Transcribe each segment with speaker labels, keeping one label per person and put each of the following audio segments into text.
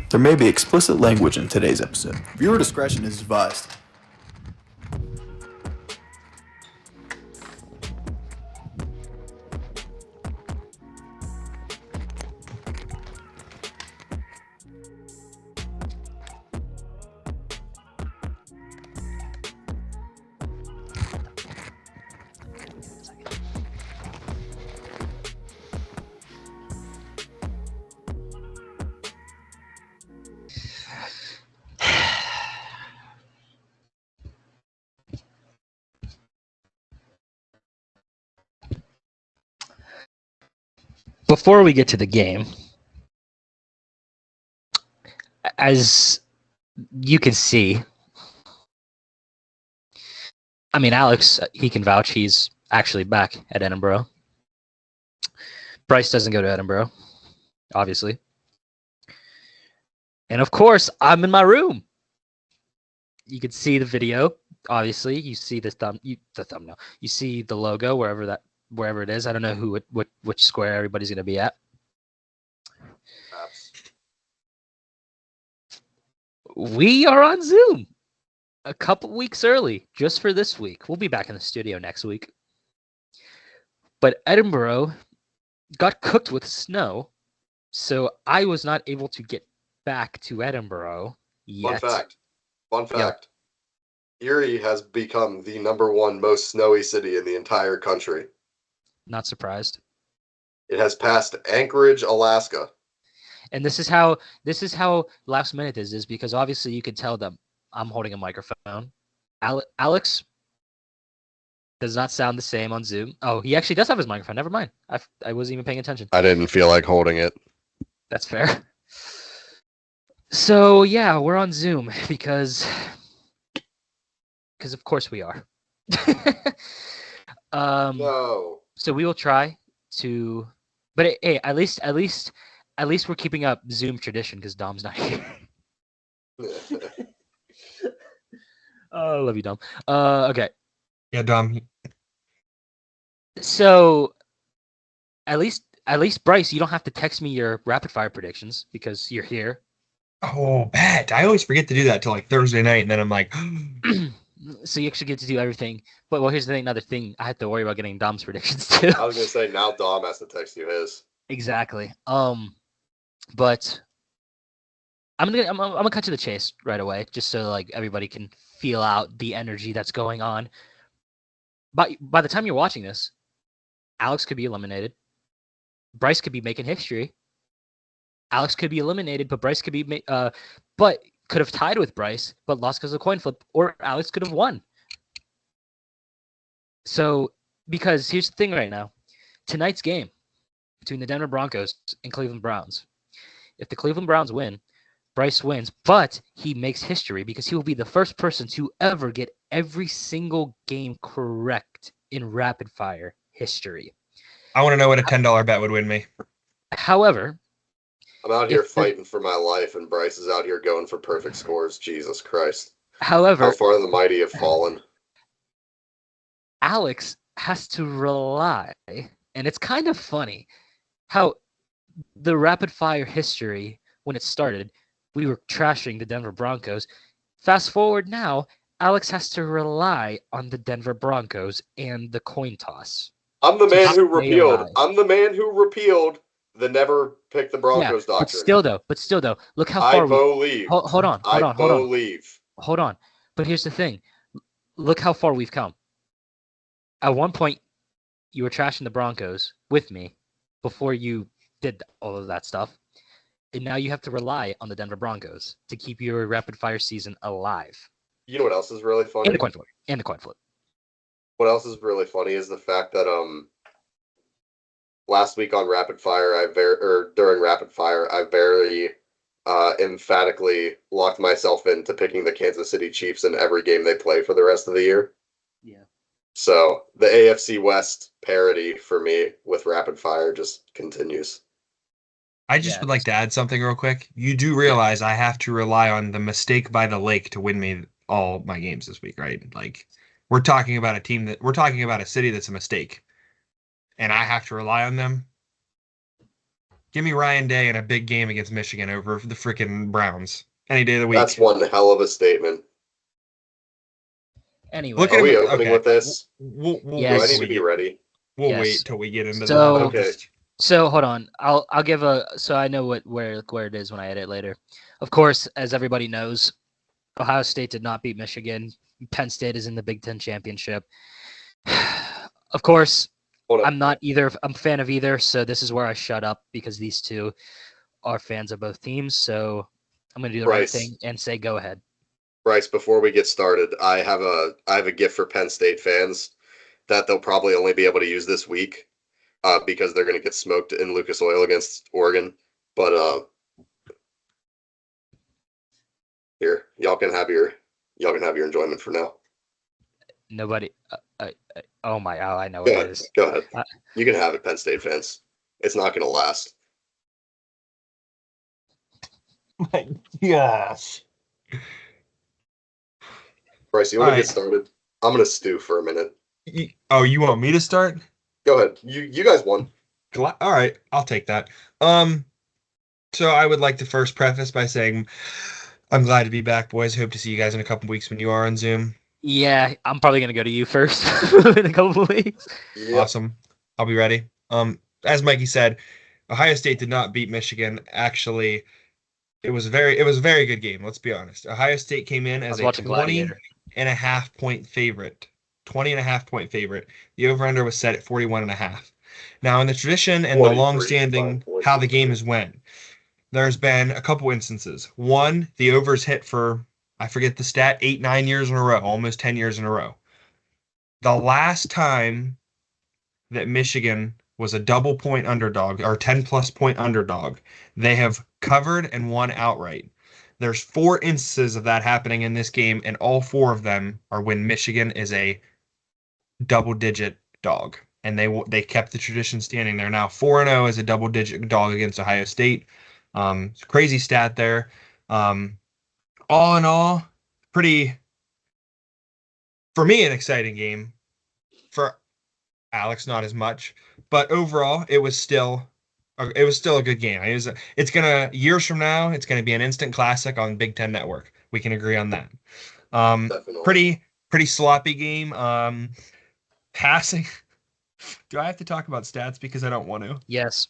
Speaker 1: There may be explicit language in today's episode. Viewer discretion is advised.
Speaker 2: Before we get to the game, as you can see, I mean, Alex, he can vouch he's actually back at Edinburgh. Bryce doesn't go to Edinburgh, obviously. And of course, I'm in my room. You can see the video, obviously. You see the thumbnail. You see the logo wherever it is. I don't know which square everybody's going to be at. We are on Zoom a couple weeks early, just for this week. We'll be back in the studio next week. But Edinburgh got cooked with snow, so I was not able to get back to Edinburgh yet.
Speaker 3: Fun fact. Erie has become the #1 most snowy city in the entire country.
Speaker 2: Not surprised.
Speaker 3: It has passed Anchorage, Alaska.
Speaker 2: And this is how last minute is because obviously you can tell them I'm holding a microphone. Alex does not sound the same on Zoom. Oh, he actually does have his microphone. Never mind. I wasn't even paying attention.
Speaker 3: I didn't feel like holding it.
Speaker 2: That's fair. So yeah, we're on Zoom because of course we are.
Speaker 3: No.
Speaker 2: So we will try to, but hey, at least we're keeping up Zoom tradition because Dom's not here. Oh, I love you, Dom. Okay.
Speaker 4: Yeah, Dom.
Speaker 2: So at least Bryce, you don't have to text me your rapid fire predictions because you're here.
Speaker 4: Oh, bet. I always forget to do that till like Thursday night, and then I'm like,
Speaker 2: so you actually get to do everything. But well, here's the thing. Another thing, I have to worry about getting Dom's predictions too.
Speaker 3: I was gonna say now Dom has to text you his.
Speaker 2: Exactly. But I'm gonna cut to the chase right away, just so like everybody can feel out the energy that's going on. By the time you're watching this, Alex could be eliminated. Bryce could be making history. Alex could be eliminated, but Bryce could be but could have tied with Bryce, but lost because of a coin flip, or Alex could have won. So, because here's the thing right now, tonight's game between the Denver Broncos and Cleveland Browns. If the Cleveland Browns win, Bryce wins, but he makes history because he will be the first person to ever get every single game correct in rapid fire history.
Speaker 4: I want to know what a $10 bet would win me.
Speaker 2: However,
Speaker 3: I'm out here fighting for my life, and Bryce is out here going for perfect scores. Jesus Christ.
Speaker 2: However,
Speaker 3: how far the mighty have fallen.
Speaker 2: Alex has to rely, and it's kind of funny how the rapid fire history, when it started, we were trashing the Denver Broncos. Fast forward now, Alex has to rely on the Denver Broncos and the coin toss.
Speaker 3: I'm the man who repealed the never pick the Broncos doctrine.
Speaker 2: But still though, look how far
Speaker 3: believe.
Speaker 2: Hold on.
Speaker 3: Believe.
Speaker 2: Hold on. But here's the thing. Look how far we've come. At one point, you were trashing the Broncos with me before you did all of that stuff. And now you have to rely on the Denver Broncos to keep your rapid fire season alive.
Speaker 3: You know what else is really funny?
Speaker 2: And the coin flip.
Speaker 3: What else is really funny is the fact that last week on Rapid Fire, during Rapid Fire, I very emphatically locked myself into picking the Kansas City Chiefs in every game they play for the rest of the year.
Speaker 2: Yeah.
Speaker 3: So the AFC West parity for me with Rapid Fire just continues.
Speaker 4: I just would like to add something real quick. You do realize I have to rely on the mistake by the lake to win me all my games this week, right? Like, we're talking about a city that's a mistake, and I have to rely on them. Give me Ryan Day in a big game against Michigan over the freaking Browns any day of the week.
Speaker 3: That's one hell of a statement.
Speaker 2: Anyway,
Speaker 4: Look at
Speaker 3: Are we
Speaker 4: him.
Speaker 3: opening
Speaker 4: Okay.
Speaker 3: with this?
Speaker 4: We'll
Speaker 2: Yes.
Speaker 3: Do I
Speaker 4: wait
Speaker 3: need
Speaker 4: till
Speaker 3: to
Speaker 4: we
Speaker 3: be
Speaker 4: get.
Speaker 3: ready?
Speaker 4: We'll
Speaker 2: Yes.
Speaker 4: wait till we get into
Speaker 2: So-
Speaker 4: that.
Speaker 3: Okay.
Speaker 2: So hold on. I'll give so I know where it is when I edit later. Of course, as everybody knows, Ohio State did not beat Michigan. Penn State is in the Big Ten championship. Of course,
Speaker 3: Hold up.
Speaker 2: I'm not either. I'm a fan of either, so this is where I shut up because these two are fans of both teams. So I'm gonna do the right
Speaker 3: Bryce.
Speaker 2: thing and say go ahead.
Speaker 3: Bryce, before we get started, I have a gift for Penn State fans that they'll probably only be able to use this week because they're going to get smoked in Lucas Oil against Oregon. But here, y'all can have your enjoyment for now.
Speaker 2: Nobody. Oh I know
Speaker 3: Go
Speaker 2: what it
Speaker 3: ahead.
Speaker 2: is.
Speaker 3: Go ahead. You can have it, Penn State fans. It's not going to last.
Speaker 4: My gosh.
Speaker 3: Bryce, you want to
Speaker 4: All
Speaker 3: get started? I'm going to stew for a minute.
Speaker 4: Oh, you want me to start?
Speaker 3: Go ahead. You guys won.
Speaker 4: All right, I'll take that. So I would like to first preface by saying I'm glad to be back, boys. Hope to see you guys in a couple weeks when you are on Zoom.
Speaker 2: Yeah, I'm probably gonna go to you first in a couple of weeks.
Speaker 3: Yep.
Speaker 4: Awesome. I'll be ready. As Mikey said, Ohio State did not beat Michigan. Actually, it was a very good game. Let's be honest. Ohio State came in as a 20.5 point favorite. 20.5 point favorite. The over-under was set at 41.5. Now, in the tradition and the long-standing how the game has went, there's been a couple instances. One, the overs hit for, I forget the stat, 8-9 years in a row, almost 10 years in a row. The last time that Michigan was a double point underdog or 10-plus point underdog, they have covered and won outright. There's 4 instances of that happening in this game, and all 4 of them are when Michigan is a double-digit dog. And they kept the tradition standing. They're now 4-0 as a double-digit dog against Ohio State. It's a crazy stat there. All in all, pretty, for me, an exciting game. For Alex, not as much. But overall, it was still a good game. It's gonna, years from now, it's gonna be an instant classic on Big Ten Network. We can agree on that.
Speaker 3: Definitely.
Speaker 4: Pretty sloppy game. Passing. Do I have to talk about stats because I don't want to?
Speaker 2: Yes.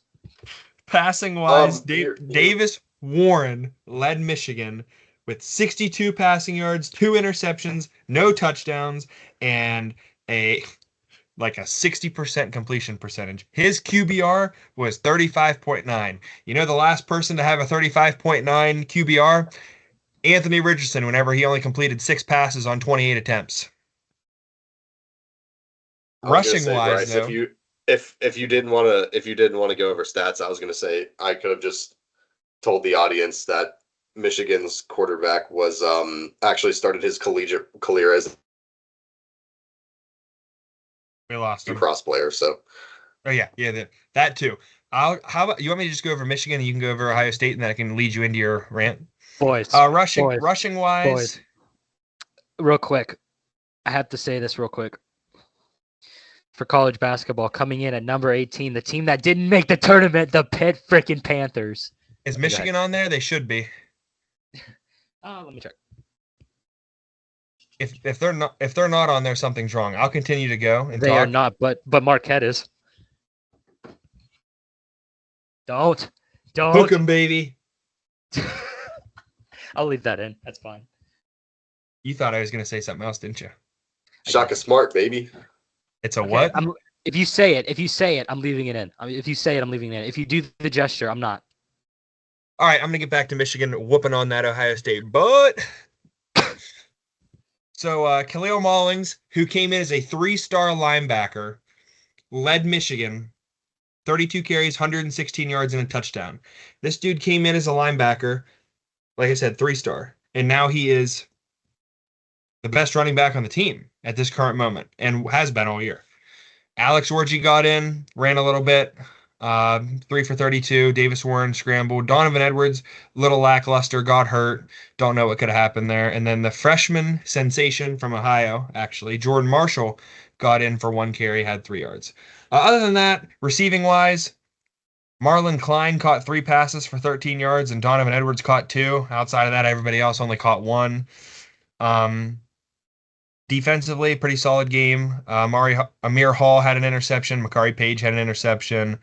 Speaker 4: Passing wise,
Speaker 3: Here.
Speaker 4: Davis Warren led Michigan with 62 passing yards, 2 interceptions, no touchdowns, and a 60% completion percentage. His QBR was 35.9. You know the last person to have a 35.9 QBR? Anthony Richardson, whenever he only completed 6 passes on 28 attempts. Rushing wise,
Speaker 3: Bryce,
Speaker 4: though,
Speaker 3: if you didn't want to go over stats, I was going to say I could have just told the audience that Michigan's quarterback was actually started his collegiate career as
Speaker 4: we lost
Speaker 3: a
Speaker 4: him.
Speaker 3: cross player. So,
Speaker 4: oh yeah, that too. How about you want me to just go over Michigan and you can go over Ohio State and then I can lead you into your rant?
Speaker 2: Boys.
Speaker 4: Rushing wise.
Speaker 2: Boys. Real quick, I have to say this real quick. For college basketball, coming in at number 18, the team that didn't make the tournament, the Pitt freaking Panthers.
Speaker 4: Is Michigan on there? They should be.
Speaker 2: Let me check.
Speaker 4: If they're not on there, something's wrong. I'll continue to go and
Speaker 2: They
Speaker 4: talk.
Speaker 2: are not, but Marquette is. Don't
Speaker 4: Hook 'em, baby.
Speaker 2: I'll leave that in. That's fine.
Speaker 4: You thought I was gonna say something else, didn't you?
Speaker 3: Shaka Smart, baby.
Speaker 4: It's a
Speaker 2: Okay,
Speaker 4: what?
Speaker 2: If you say it, I'm leaving it in. If you say it, I'm leaving it in. If you do the gesture, I'm not.
Speaker 4: All right, I'm gonna get back to Michigan whooping on that Ohio State, but so Khalil Maulings, who came in as a 3-star linebacker, led Michigan, 32 carries, 116 yards, and a touchdown. This dude came in as a linebacker, like I said, 3-star, and now he is the best running back on the team at this current moment, and has been all year. Alex Orji got in, ran a little bit, 3 for 32. Davis Warren scrambled. Donovan Edwards, little lackluster, got hurt. Don't know what could have happened there. And then the freshman sensation from Ohio, actually, Jordan Marshall, got in for 1 carry, had 3 yards. Other than that, receiving wise, Marlon Klein caught 3 passes for 13 yards, and Donovan Edwards caught 2. Outside of that, everybody else only caught 1. Defensively, pretty solid game. Amir Hall had an interception. Makari Page had an interception.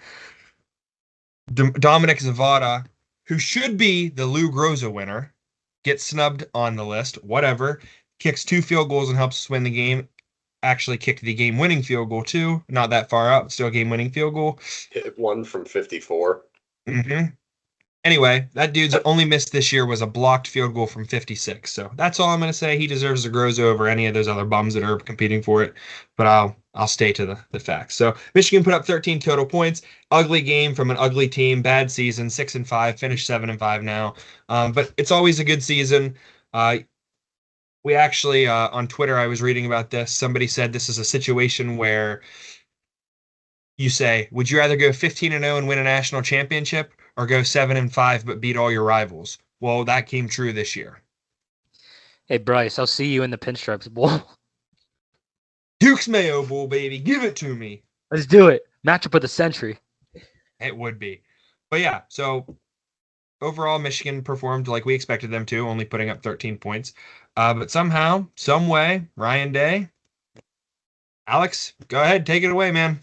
Speaker 4: Dominic Zavada, who should be the Lou Groza winner, gets snubbed on the list. Whatever. Kicks 2 field goals and helps us win the game. Actually kicked the game-winning field goal, too. Not that far out. Still a game-winning field goal.
Speaker 3: Hit one from 54.
Speaker 4: Mm-hmm. Anyway, that dude's only miss this year was a blocked field goal from 56. So that's all I'm going to say. He deserves the Groza over any of those other bums that are competing for it. But I'll stay to the facts. So Michigan put up 13 total points. Ugly game from an ugly team. Bad season. 6-5. Finished 7-5 now. But it's always a good season. We actually, on Twitter, I was reading about this. Somebody said this is a situation where you say, would you rather go 15-0 and win a national championship or go 7-5 but beat all your rivals? Well, that came true this year.
Speaker 2: Hey, Bryce, I'll see you in the Pinstripes Bowl.
Speaker 4: Duke's Mayo Bowl, baby. Give it to me.
Speaker 2: Let's do it. Matchup of the century.
Speaker 4: It would be. But yeah, so overall, Michigan performed like we expected them to, only putting up 13 points. But somehow, some way, Ryan Day. Alex, go ahead. Take it away, man.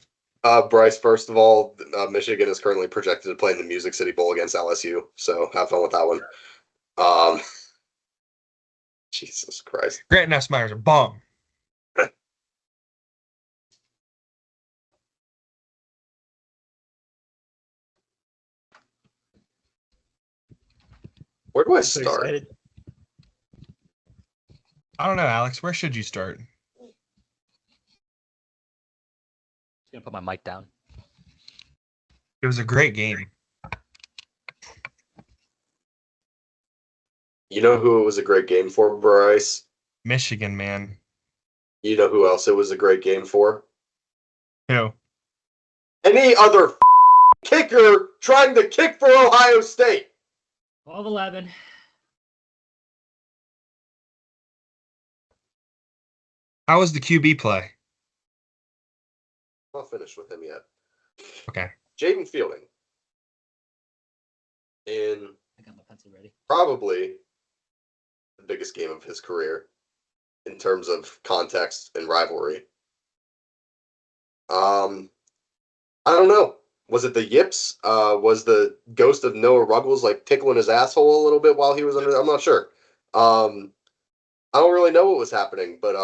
Speaker 3: Bryce, first of all, Michigan is currently projected to play in the Music City Bowl against LSU, so have fun with that one. Jesus Christ.
Speaker 4: Grant Nessmeyer's a bum.
Speaker 3: Where do I start?
Speaker 4: I don't know, Alex. Where should you start?
Speaker 2: I'm going to put my mic down.
Speaker 4: It was a great game.
Speaker 3: You know who it was a great game for, Bryce?
Speaker 4: Michigan, man.
Speaker 3: You know who else it was a great game for?
Speaker 4: Who?
Speaker 3: Any other kicker trying to kick for Ohio State.
Speaker 2: 12-11.
Speaker 4: How was the QB play?
Speaker 3: I'm not finished with him yet.
Speaker 4: Okay.
Speaker 3: Jaden Fielding. In
Speaker 2: I got my pencil ready.
Speaker 3: probably the biggest game of his career in terms of context and rivalry. I don't know. Was it the yips? Was the ghost of Noah Ruggles like tickling his asshole a little bit while he was under? I'm not sure. I don't really know what was happening, but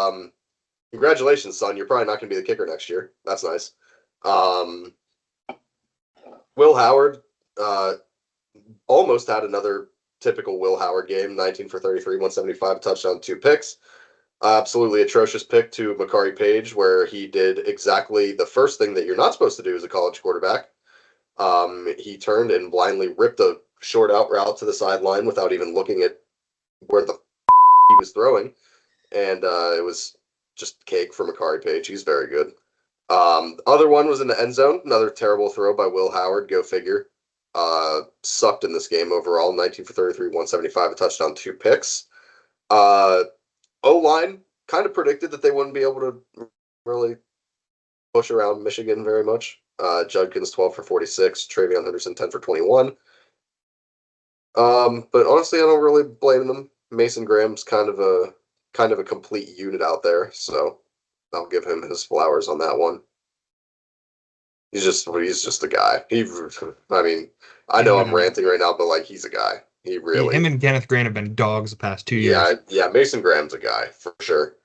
Speaker 3: congratulations, son. You're probably not going to be the kicker next year. That's nice. Will Howard almost had another typical Will Howard game. 19 for 33, 175, touchdown, 2 picks. Absolutely atrocious pick to Makari Page, where he did exactly the first thing that you're not supposed to do as a college quarterback. He turned and blindly ripped a short out route to the sideline without even looking at where the he was throwing. And it was just cake for Makari Page. He's very good. Other one was in the end zone. Another terrible throw by Will Howard. Go figure. Sucked in this game overall. 19 for 33, 175, a touchdown, 2 picks. O-line kind of predicted that they wouldn't be able to really push around Michigan very much. Judkins 12 for 46, Travion Henderson 10 for 21. But honestly, I don't really blame them. Mason Graham's kind of a complete unit out there, so I'll give him his flowers on that one. He's just a guy. I know I'm ranting right now, but like he's a guy.
Speaker 4: Him and Kenneth Grant have been dogs the past 2 years.
Speaker 3: Yeah, Mason Graham's a guy for sure.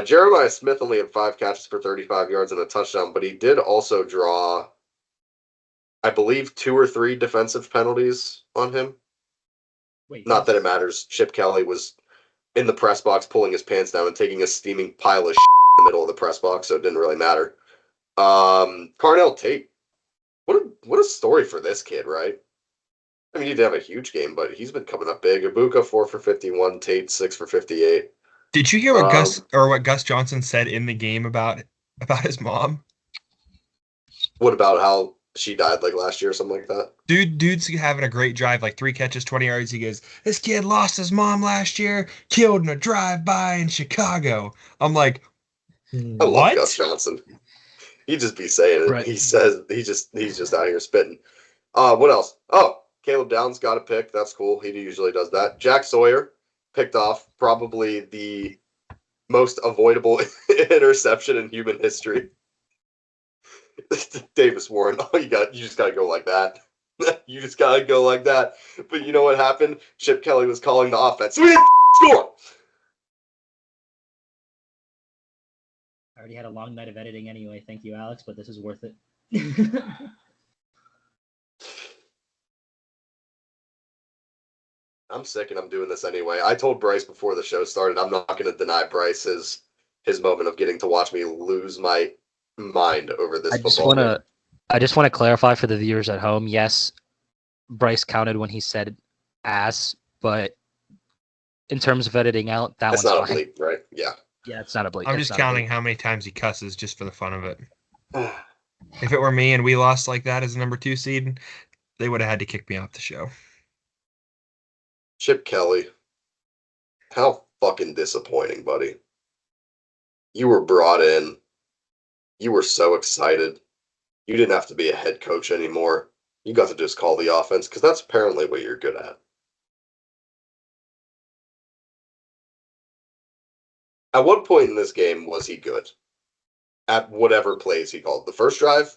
Speaker 3: Jeremiah Smith only had 5 catches for 35 yards and a touchdown, but he did also draw, I believe, 2 or 3 defensive penalties on him. Not that it matters. Chip Kelly was in the press box pulling his pants down and taking a steaming pile of in the middle of the press box, so it didn't really matter. Carnell Tate. What a story for this kid, right? I mean, he did have a huge game, but he's been coming up big. Ibuka 4 for 51, Tate 6 for 58.
Speaker 4: Did you hear what Gus Johnson said in the game about his mom?
Speaker 3: What about how she died like last year or something like that?
Speaker 4: Dude's having a great drive, like 3 catches, 20 yards. He goes, "This kid lost his mom last year, killed in a drive-by in Chicago." I'm like, what?
Speaker 3: I love Gus Johnson. He just be saying it.
Speaker 2: Right.
Speaker 3: He says he's just out here spitting. What else? Oh, Caleb Downs got a pick. That's cool. He usually does that. Jack Sawyer picked off probably the most avoidable interception in human history. Davis Warren. Oh, you just gotta go like that. You just gotta go like that. But you know what happened? Chip Kelly was calling the offense. So we didn't score.
Speaker 2: I already had a long night of editing anyway. Thank you, Alex, but this is worth it.
Speaker 3: I'm sick and I'm doing this anyway. I told Bryce before the show started, I'm not going to deny Bryce his moment of getting to watch me lose my mind over this football game.
Speaker 2: I just want to clarify for the viewers at home. Yes, Bryce counted when he said ass, but in terms of editing out,
Speaker 3: that's
Speaker 2: one's
Speaker 3: not
Speaker 2: fine.
Speaker 3: a bleep, right? Yeah.
Speaker 2: Yeah, it's not a bleep.
Speaker 4: I'm just counting how many times he cusses just for the fun of it. If it were me and we lost like that as a number 2 seed, they would have had to kick me off the show.
Speaker 3: Chip Kelly, how fucking disappointing, buddy. You were brought in. You were so excited. You didn't have to be a head coach anymore. You got to just call the offense because that's apparently what you're good at. At what point in this game was he good? At whatever plays he called. The first drive?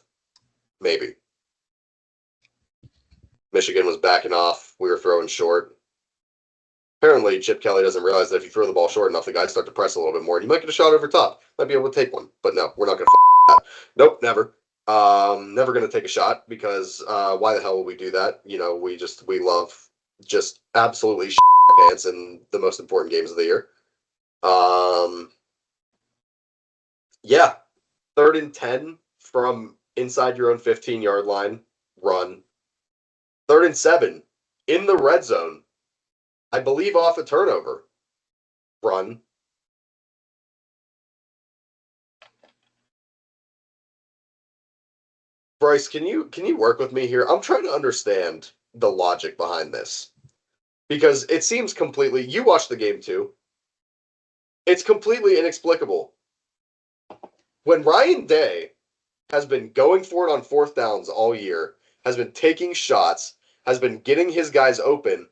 Speaker 3: Maybe. Michigan was backing off. We were throwing short. Apparently, Chip Kelly doesn't realize that if you throw the ball short enough, the guys start to press a little bit more, and you might get a shot over top. Might be able to take one. But no, we're not going to that. Nope, never. Never going to take a shot because why the hell would we do that? You know, we love just absolutely our pants in the most important games of the year. Yeah, 3rd and 10 from inside your own 15-yard line, run. 3rd and 7 in the red zone. I believe off a turnover. Run. Bryce, can you work with me here? I'm trying to understand the logic behind this. Because it seems completely, you watched the game too. It's completely inexplicable. When Ryan Day has been going for it on 4th downs all year, has been taking shots, has been getting his guys open,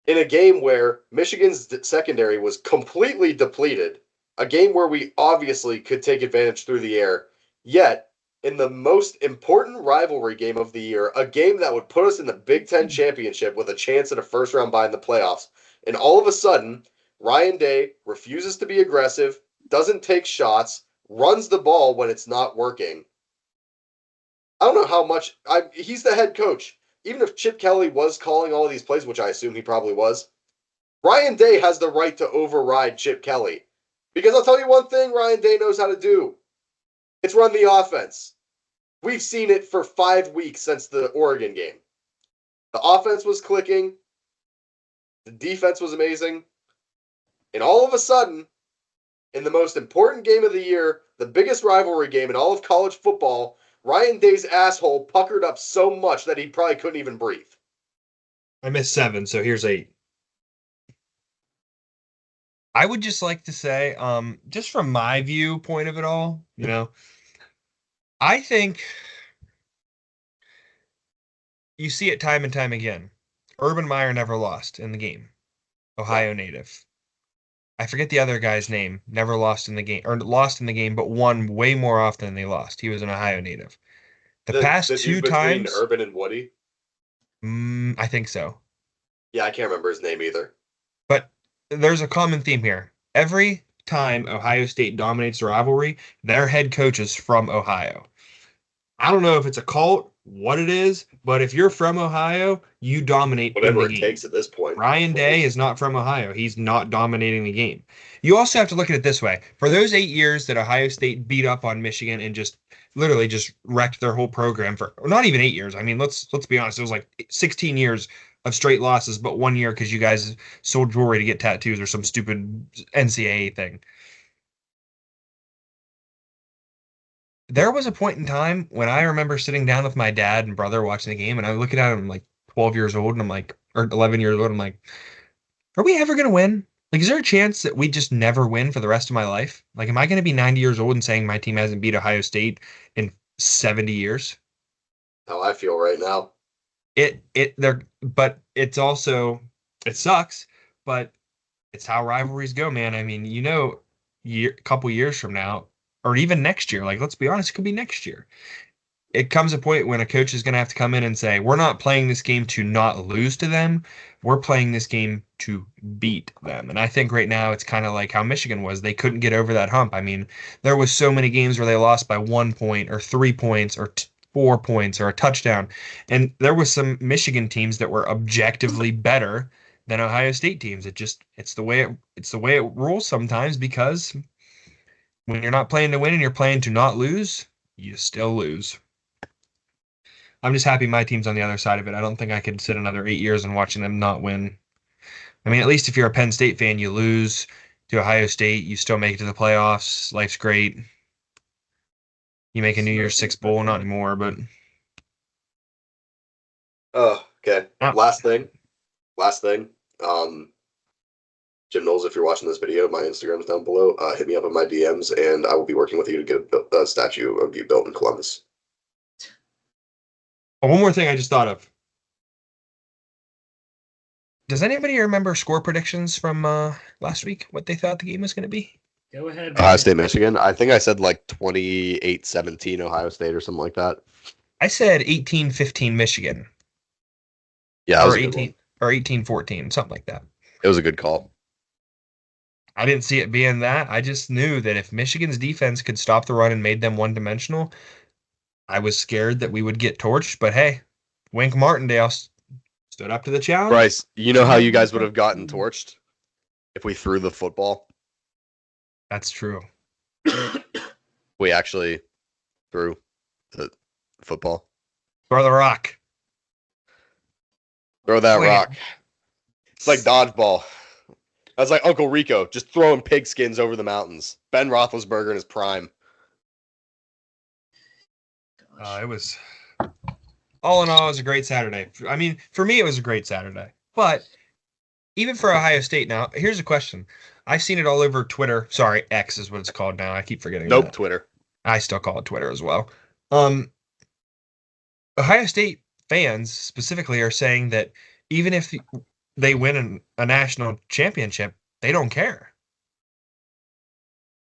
Speaker 3: in a game where Michigan's secondary was completely depleted, a game where we obviously could take advantage through the air, yet in the most important rivalry game of the year, a game that would put us in the Big Ten championship with a chance at a first-round bye in the playoffs, and all of a sudden, Ryan Day refuses to be aggressive, doesn't take shots, runs the ball when it's not working. I don't know how much... he's the head coach. Even if Chip Kelly was calling all of these plays, which I assume he probably was, Ryan Day has the right to override Chip Kelly. Because I'll tell you one thing Ryan Day knows how to do. It's run the offense. We've seen it for 5 weeks since the Oregon game. The offense was clicking. The defense was amazing. And all of a sudden, in the most important game of the year, the biggest rivalry game in all of college football, Ryan Day's asshole puckered up so much that he probably couldn't even breathe.
Speaker 4: I missed 7, so here's 8. I would just like to say, just from my viewpoint of it all, you know, I think you see it time and time again. Urban Meyer never lost in the game. Ohio native. I forget the other guy's name. Never lost in the game, or lost in the game, but won way more often than they lost. He was an Ohio native. The past 2 times,
Speaker 3: Urban and Woody.
Speaker 4: I think so.
Speaker 3: Yeah, I can't remember his name either.
Speaker 4: But there's a common theme here. Every time Ohio State dominates the rivalry, their head coach is from Ohio. I don't know if it's a cult, what it is, but if you're from Ohio, you dominate
Speaker 3: whatever it takes at this point.
Speaker 4: Ryan Day is not from Ohio. He's not dominating the game. You also have to look at it this way. For those 8 years that Ohio State beat up on Michigan and just literally just wrecked their whole program for not even 8 years. I mean, let's be honest. It was like 16 years of straight losses, but 1 year because you guys sold jewelry to get tattoos or some stupid NCAA thing. There was a point in time when I remember sitting down with my dad and brother watching the game, and I'm looking at him like 12 years old, and I'm like, or 11 years old, I'm like, are we ever going to win? Like, is there a chance that we just never win for the rest of my life? Like, am I going to be 90 years old and saying my team hasn't beat Ohio State in 70 years?
Speaker 3: How I feel right now.
Speaker 4: But it's also, it sucks, but it's how rivalries go, man. I mean, a couple years from now, or even next year, like, let's be honest, it could be next year. It comes a point when a coach is going to have to come in and say, we're not playing this game to not lose to them. We're playing this game to beat them. And I think right now it's kind of like how Michigan was. They couldn't get over that hump. I mean, there was so many games where they lost by 1 point or 3 points or 4 points or a touchdown. And there was some Michigan teams that were objectively better than Ohio State teams. It's the way it rolls sometimes, because when you're not playing to win and you're playing to not lose, you still lose. I'm just happy my team's on the other side of it. I don't think I could sit another 8 years and watching them not win. I mean, at least if you're a Penn State fan, you lose to Ohio State, you still make it to the playoffs. Life's great. You make a New Year's Six bowl, not anymore, but.
Speaker 3: Oh, okay. Last thing. Jim Knowles, if you're watching this video, my Instagram is down below. Hit me up in my DMs, and I will be working with you to get a statue of you built in Columbus.
Speaker 4: Oh, one more thing I just thought of. Does anybody remember score predictions from last week? What they thought the game was going to be?
Speaker 2: Go ahead.
Speaker 3: Ohio State, Michigan. I think I said like 28-17 Ohio State or something like that.
Speaker 4: I said 18-15 Michigan.
Speaker 3: Yeah, that was
Speaker 4: or
Speaker 3: a good
Speaker 4: 18 or 18-14, something like that.
Speaker 3: It was a good call.
Speaker 4: I didn't see it being that. I just knew that if Michigan's defense could stop the run and made them one-dimensional, I was scared that we would get torched. But hey, Wink Martindale stood up to the challenge.
Speaker 3: Bryce, you know how you guys would have gotten torched if we threw the football?
Speaker 4: That's true.
Speaker 3: We actually threw the football.
Speaker 4: Throw the rock.
Speaker 3: Throw that rock. It's like dodgeball. That's like Uncle Rico, just throwing pigskins over the mountains. Ben Roethlisberger in his prime.
Speaker 4: It was, all in all, it was a great Saturday. I mean, for me, it was a great Saturday. But even for Ohio State now, here's a question. I've seen it all over Twitter. Sorry, X is what it's called now. I keep forgetting that.
Speaker 3: Twitter.
Speaker 4: I still call it Twitter as well. Ohio State fans specifically are saying that even if they win a national championship, they don't care.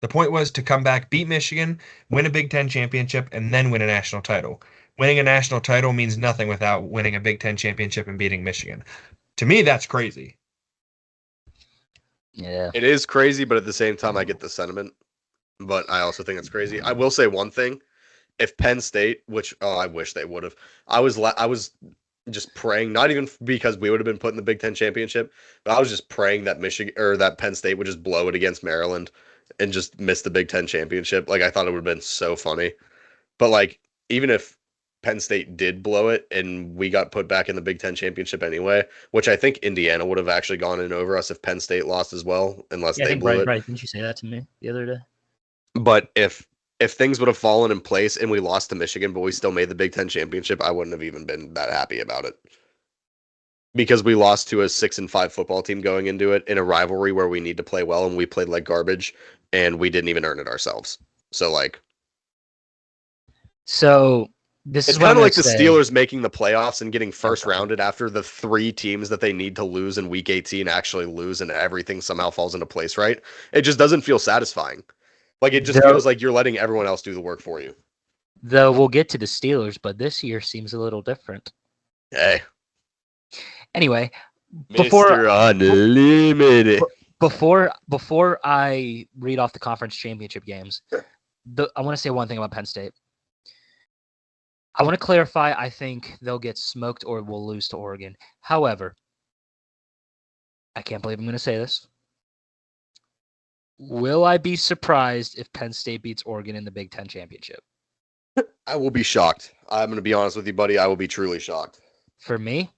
Speaker 4: The point was to come back, beat Michigan, win a Big Ten championship, and then win a national title. Winning a national title means nothing without winning a Big Ten championship and beating Michigan. To me, that's crazy.
Speaker 2: Yeah.
Speaker 3: It is crazy, but at the same time, I get the sentiment. But I also think it's crazy. I will say one thing. If Penn State, which, I wish they would have. I was just praying, not even because we would have been put in the Big Ten championship, but I was just praying that Michigan or that Penn State would just blow it against Maryland and just miss the Big Ten championship. Like, I thought it would have been so funny. But, like, even if Penn State did blow it and we got put back in the Big Ten championship anyway, which I think Indiana would have actually gone in over us if Penn State lost as well, unless they blew it.
Speaker 2: Right. Didn't you say that to me the other day?
Speaker 3: But if things would have fallen in place and we lost to Michigan, but we still made the Big Ten championship, I wouldn't have even been that happy about it. Because we lost to a 6-5 football team going into it in a rivalry where we need to play well, and we played like garbage, and we didn't even earn it ourselves. So, like...
Speaker 2: So, this is
Speaker 3: kind of like the Steelers making the playoffs and getting first rounded after the 3 teams that they need to lose in Week 18 actually lose, and everything somehow falls into place, right? It just doesn't feel satisfying. Like, it just feels like you're letting everyone else do the work for you.
Speaker 2: Though we'll get to the Steelers, but this year seems a little different.
Speaker 3: Hey.
Speaker 2: Anyway,
Speaker 3: Mr. Unlimited.
Speaker 2: Before I read off the conference championship games, I want to say one thing about Penn State. I want to clarify, I think they'll get smoked or will lose to Oregon. However, I can't believe I'm going to say this. Will I be surprised if Penn State beats Oregon in the Big Ten championship?
Speaker 3: I will be shocked. I'm going to be honest with you, buddy. I will be truly shocked.
Speaker 2: For me,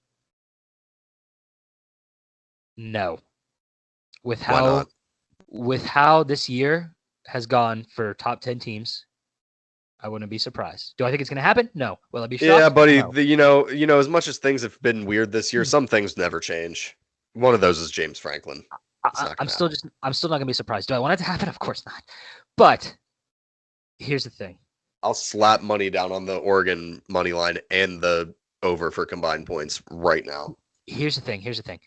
Speaker 2: no. With
Speaker 3: Why
Speaker 2: how this year has gone for top 10 teams, I wouldn't be surprised. Do I think it's going to happen? No. Will I be shocked?
Speaker 3: Yeah, buddy.
Speaker 2: No.
Speaker 3: You know, as much as things have been weird this year, some things never change. One of those is James Franklin.
Speaker 2: I'm still not going to be surprised. Do I want it to happen? Of course not. But here's the thing.
Speaker 3: I'll slap money down on the Oregon money line and the over for combined points right now.
Speaker 2: Here's the thing.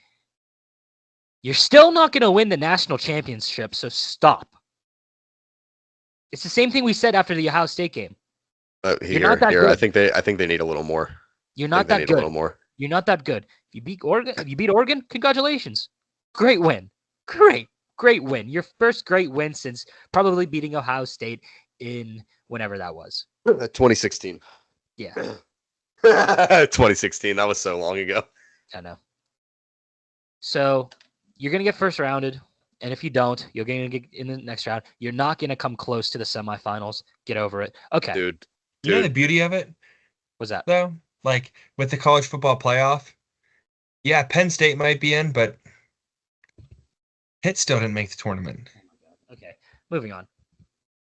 Speaker 2: You're still not going to win the national championship, so stop. It's the same thing we said after the Ohio State game.
Speaker 3: You're not that good. I think they need a little more.
Speaker 2: You're not that good. A little more. You're not that good. If you beat Oregon, congratulations. Great win. Great win. Your first great win since probably beating Ohio State in whenever that was.
Speaker 3: 2016.
Speaker 2: Yeah.
Speaker 3: 2016. That was so long ago.
Speaker 2: I know. So you're going to get first rounded. And if you don't, you're going to get in the next round. You're not going to come close to the semifinals. Get over it. Okay.
Speaker 3: Dude.
Speaker 4: You know the beauty of it?
Speaker 2: What's that?
Speaker 4: Though? Like, with the college football playoff, yeah, Penn State might be in, but Pitt still didn't make the tournament.
Speaker 2: Okay. Moving on.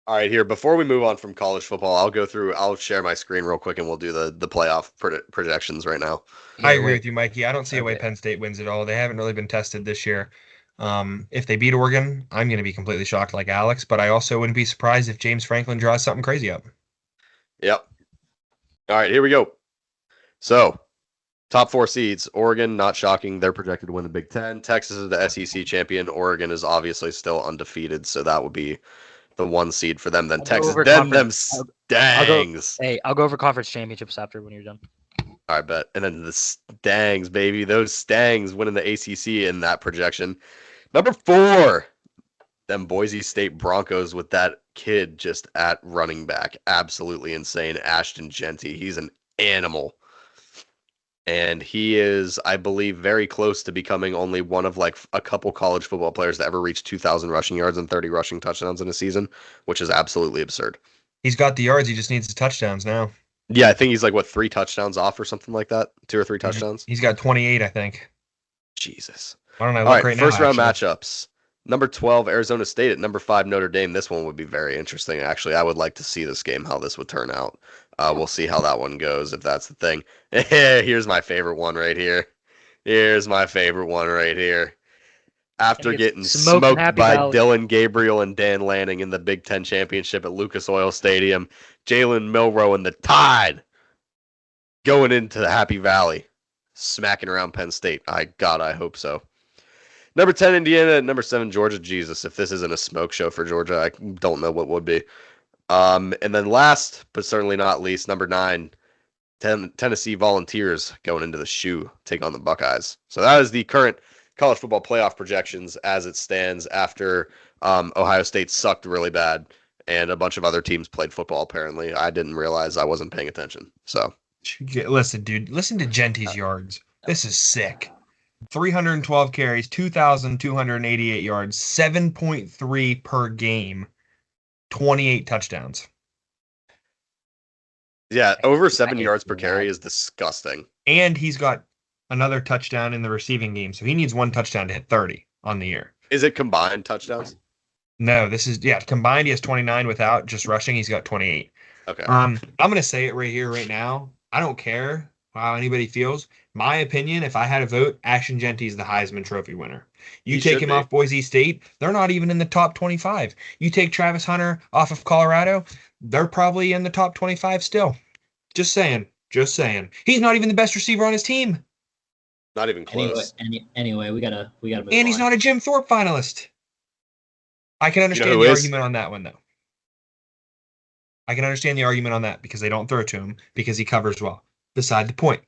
Speaker 3: All right, here, before we move on from college football, I'll share my screen real quick and we'll do the playoff projections right now.
Speaker 4: I agree with you, Mikey. I don't see a way Penn State wins it all. They haven't really been tested this year. If they beat Oregon, I'm going to be completely shocked like Alex, but I also wouldn't be surprised if James Franklin draws something crazy up.
Speaker 3: Yep. All right, here we go. So, top 4 seeds. Oregon, not shocking. They're projected to win the Big Ten. Texas is the SEC champion. Oregon is obviously still undefeated, so that would be the 1 seed for them. Then Texas, then them Stangs.
Speaker 2: I'll go over conference championships after when you're done.
Speaker 3: All right, bet. And then the Stangs, baby. Those Stangs winning the ACC in that projection. Number 4, them Boise State Broncos with that kid just at running back. Absolutely insane. Ashton Genty. He's an animal. And he is, I believe, very close to becoming only one of like a couple college football players to ever reach 2,000 rushing yards and 30 rushing touchdowns in a season, which is absolutely absurd.
Speaker 4: He's got the yards. He just needs the touchdowns now.
Speaker 3: Yeah, I think he's like, 3 touchdowns off or something like that? 2 or 3 touchdowns?
Speaker 4: He's got 28, I think.
Speaker 3: Jesus.
Speaker 4: Why don't I look
Speaker 3: All right,
Speaker 4: right now?
Speaker 3: First round matchups. Number 12, Arizona State at number 5, Notre Dame. This one would be very interesting, actually. I would like to see this game, how this would turn out. We'll see how that one goes, if that's the thing. Here's my favorite one right here. After getting smoked by Dylan Gabriel and Dan Lanning in the Big Ten Championship at Lucas Oil Stadium, Jalen Milroe and the Tide going into the Happy Valley, smacking around Penn State. I hope so. Number 10, Indiana, and number 7, Georgia. Jesus, if this isn't a smoke show for Georgia, I don't know what would be. And then last, but certainly not least, number 9, Tennessee Volunteers going into the shoe, taking on the Buckeyes. So that is the current college football playoff projections as it stands after Ohio State sucked really bad and a bunch of other teams played football, apparently. I didn't realize. I wasn't paying attention. So,
Speaker 4: listen, dude, listen to Genty's yards. This is sick. 312 carries, 2,288 yards, 7.3 per game, 28 touchdowns.
Speaker 3: Yeah, over 7 yards per carry is disgusting.
Speaker 4: And he's got another touchdown in the receiving game, so he needs 1 touchdown to hit 30 on the year.
Speaker 3: Is it combined touchdowns?
Speaker 4: No, this is, combined he has 29 without just rushing, he's got 28.
Speaker 3: Okay.
Speaker 4: I'm going to say it right here, right now. I don't care how anybody feels. My opinion, if I had a vote, Ashton Genty is the Heisman Trophy winner. You take him off Boise State, they're not even in the top 25. You take Travis Hunter off of Colorado, they're probably in the top 25 still. Just saying. He's not even the best receiver on his team.
Speaker 3: Not even close.
Speaker 5: Anyway, we gotta move on.
Speaker 4: And he's not a Jim Thorpe finalist. I can understand the argument on that one, though. I can understand the argument on that because they don't throw to him because he covers well. Beside the point.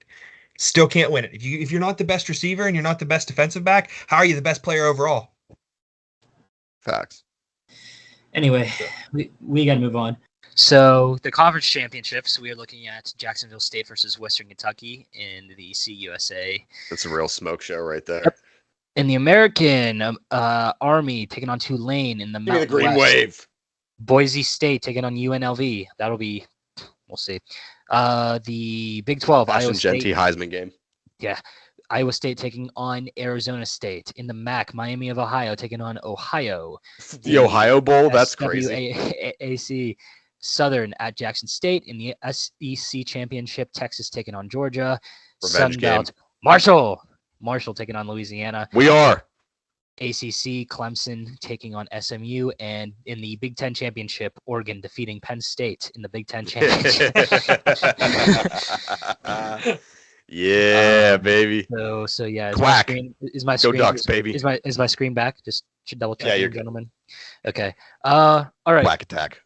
Speaker 4: Still can't win it. If you're not the best receiver and you're not the best defensive back, how are you the best player overall?
Speaker 3: Facts.
Speaker 5: Anyway, we got to move on.
Speaker 2: So the conference championships, we are looking at Jacksonville State versus Western Kentucky in the CUSA.
Speaker 3: That's a real smoke show right there.
Speaker 2: Yep. In the American, Army taking on Tulane in the
Speaker 3: Give me the Green Wave.
Speaker 2: Boise State taking on UNLV. That'll be, we'll see. The Big 12,
Speaker 3: Ashton Genty Heisman game.
Speaker 2: Yeah. Iowa State taking on Arizona State. In the MAC, Miami of Ohio taking on Ohio.
Speaker 3: The Ohio Bowl? That's crazy.
Speaker 2: AC Southern at Jackson State. In the SEC Championship, Texas taking on Georgia.
Speaker 3: Revenge game.
Speaker 2: Marshall taking on Louisiana.
Speaker 3: We are.
Speaker 2: ACC, Clemson taking on SMU, and in the Big Ten Championship, Oregon defeating Penn State in the Big Ten Championship.
Speaker 6: Yeah, baby.
Speaker 2: So yeah,
Speaker 6: Quack.
Speaker 2: Is my
Speaker 6: Go
Speaker 2: screen
Speaker 6: Ducks, baby.
Speaker 2: Is my screen back? Just should double check,
Speaker 6: you're good.
Speaker 2: gentlemen. Okay. All right.
Speaker 6: Quack attack.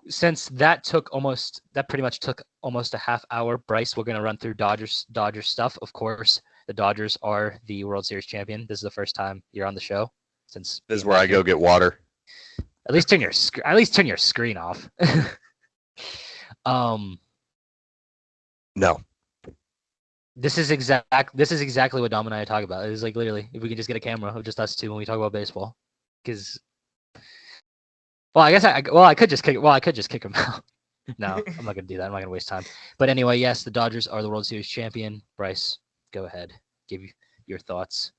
Speaker 2: Since that pretty much took almost a half hour, Bryce, we're gonna run through Dodgers stuff. Of course, the Dodgers are the World Series champion. This is the first time you're on the show since.
Speaker 6: This is where I go get water.
Speaker 2: At least turn your screen off.
Speaker 6: No.
Speaker 2: This is exactly what Dom and I talk about. It's like literally, if we can just get a camera of just us two when we talk about baseball, because. Well, I guess I could just kick him out. No, I'm not gonna do that. I'm not gonna waste time. But anyway, yes, the Dodgers are the World Series champion. Bryce, go ahead. Give your thoughts.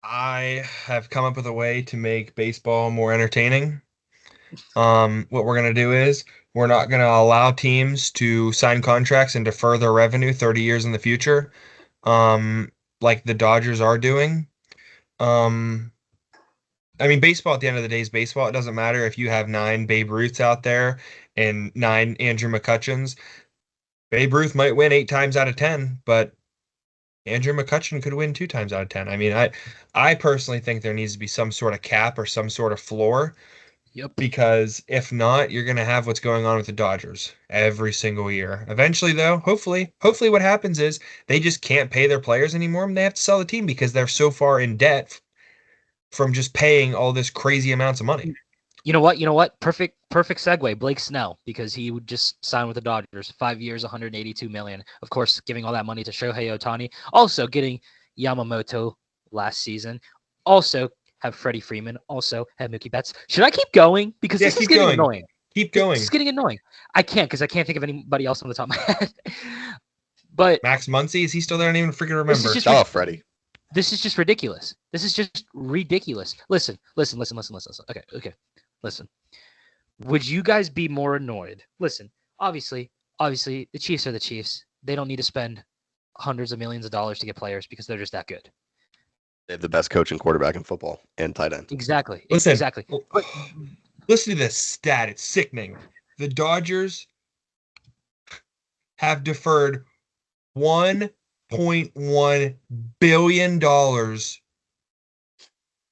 Speaker 4: I have come up with a way to make baseball more entertaining. What we're gonna do is we're not gonna allow teams to sign contracts and defer their revenue 30 years in the future, like the Dodgers are doing. I mean, baseball at the end of the day is baseball. It doesn't matter if you have 9 Babe Ruths out there and 9 Andrew McCutcheons. Babe Ruth might win 8 times out of 10, but Andrew McCutcheon could win 2 times out of 10. I mean, I personally think there needs to be some sort of cap or some sort of floor.
Speaker 2: Yep.
Speaker 4: Because if not, you're going to have what's going on with the Dodgers every single year. Eventually, though, hopefully what happens is they just can't pay their players anymore and they have to sell the team because they're so far in debt from just paying all this crazy amounts of money.
Speaker 2: You know what? Perfect segue. Blake Snell, because he would just sign with the Dodgers, 5 years, $182 million. Of course, giving all that money to Shohei Ohtani. Also getting Yamamoto last season. Also have Freddie Freeman. Also have Mookie Betts. Should I keep going? Because this is getting annoying.
Speaker 4: Keep going.
Speaker 2: It's getting annoying. I can't because I can't think of anybody else on the top of my head. But
Speaker 4: Max Muncy, is he still there? I don't even freaking remember.
Speaker 6: Freddie.
Speaker 2: This is just ridiculous. Listen. Okay. Listen. Would you guys be more annoyed? Listen, obviously, the Chiefs are the Chiefs. They don't need to spend hundreds of millions of dollars to get players because they're just that good.
Speaker 6: They have the best coach and quarterback in football and tight end.
Speaker 2: Exactly.
Speaker 4: Listen,
Speaker 2: exactly. But
Speaker 4: listen to this stat. It's sickening. The Dodgers have deferred $1.1 billion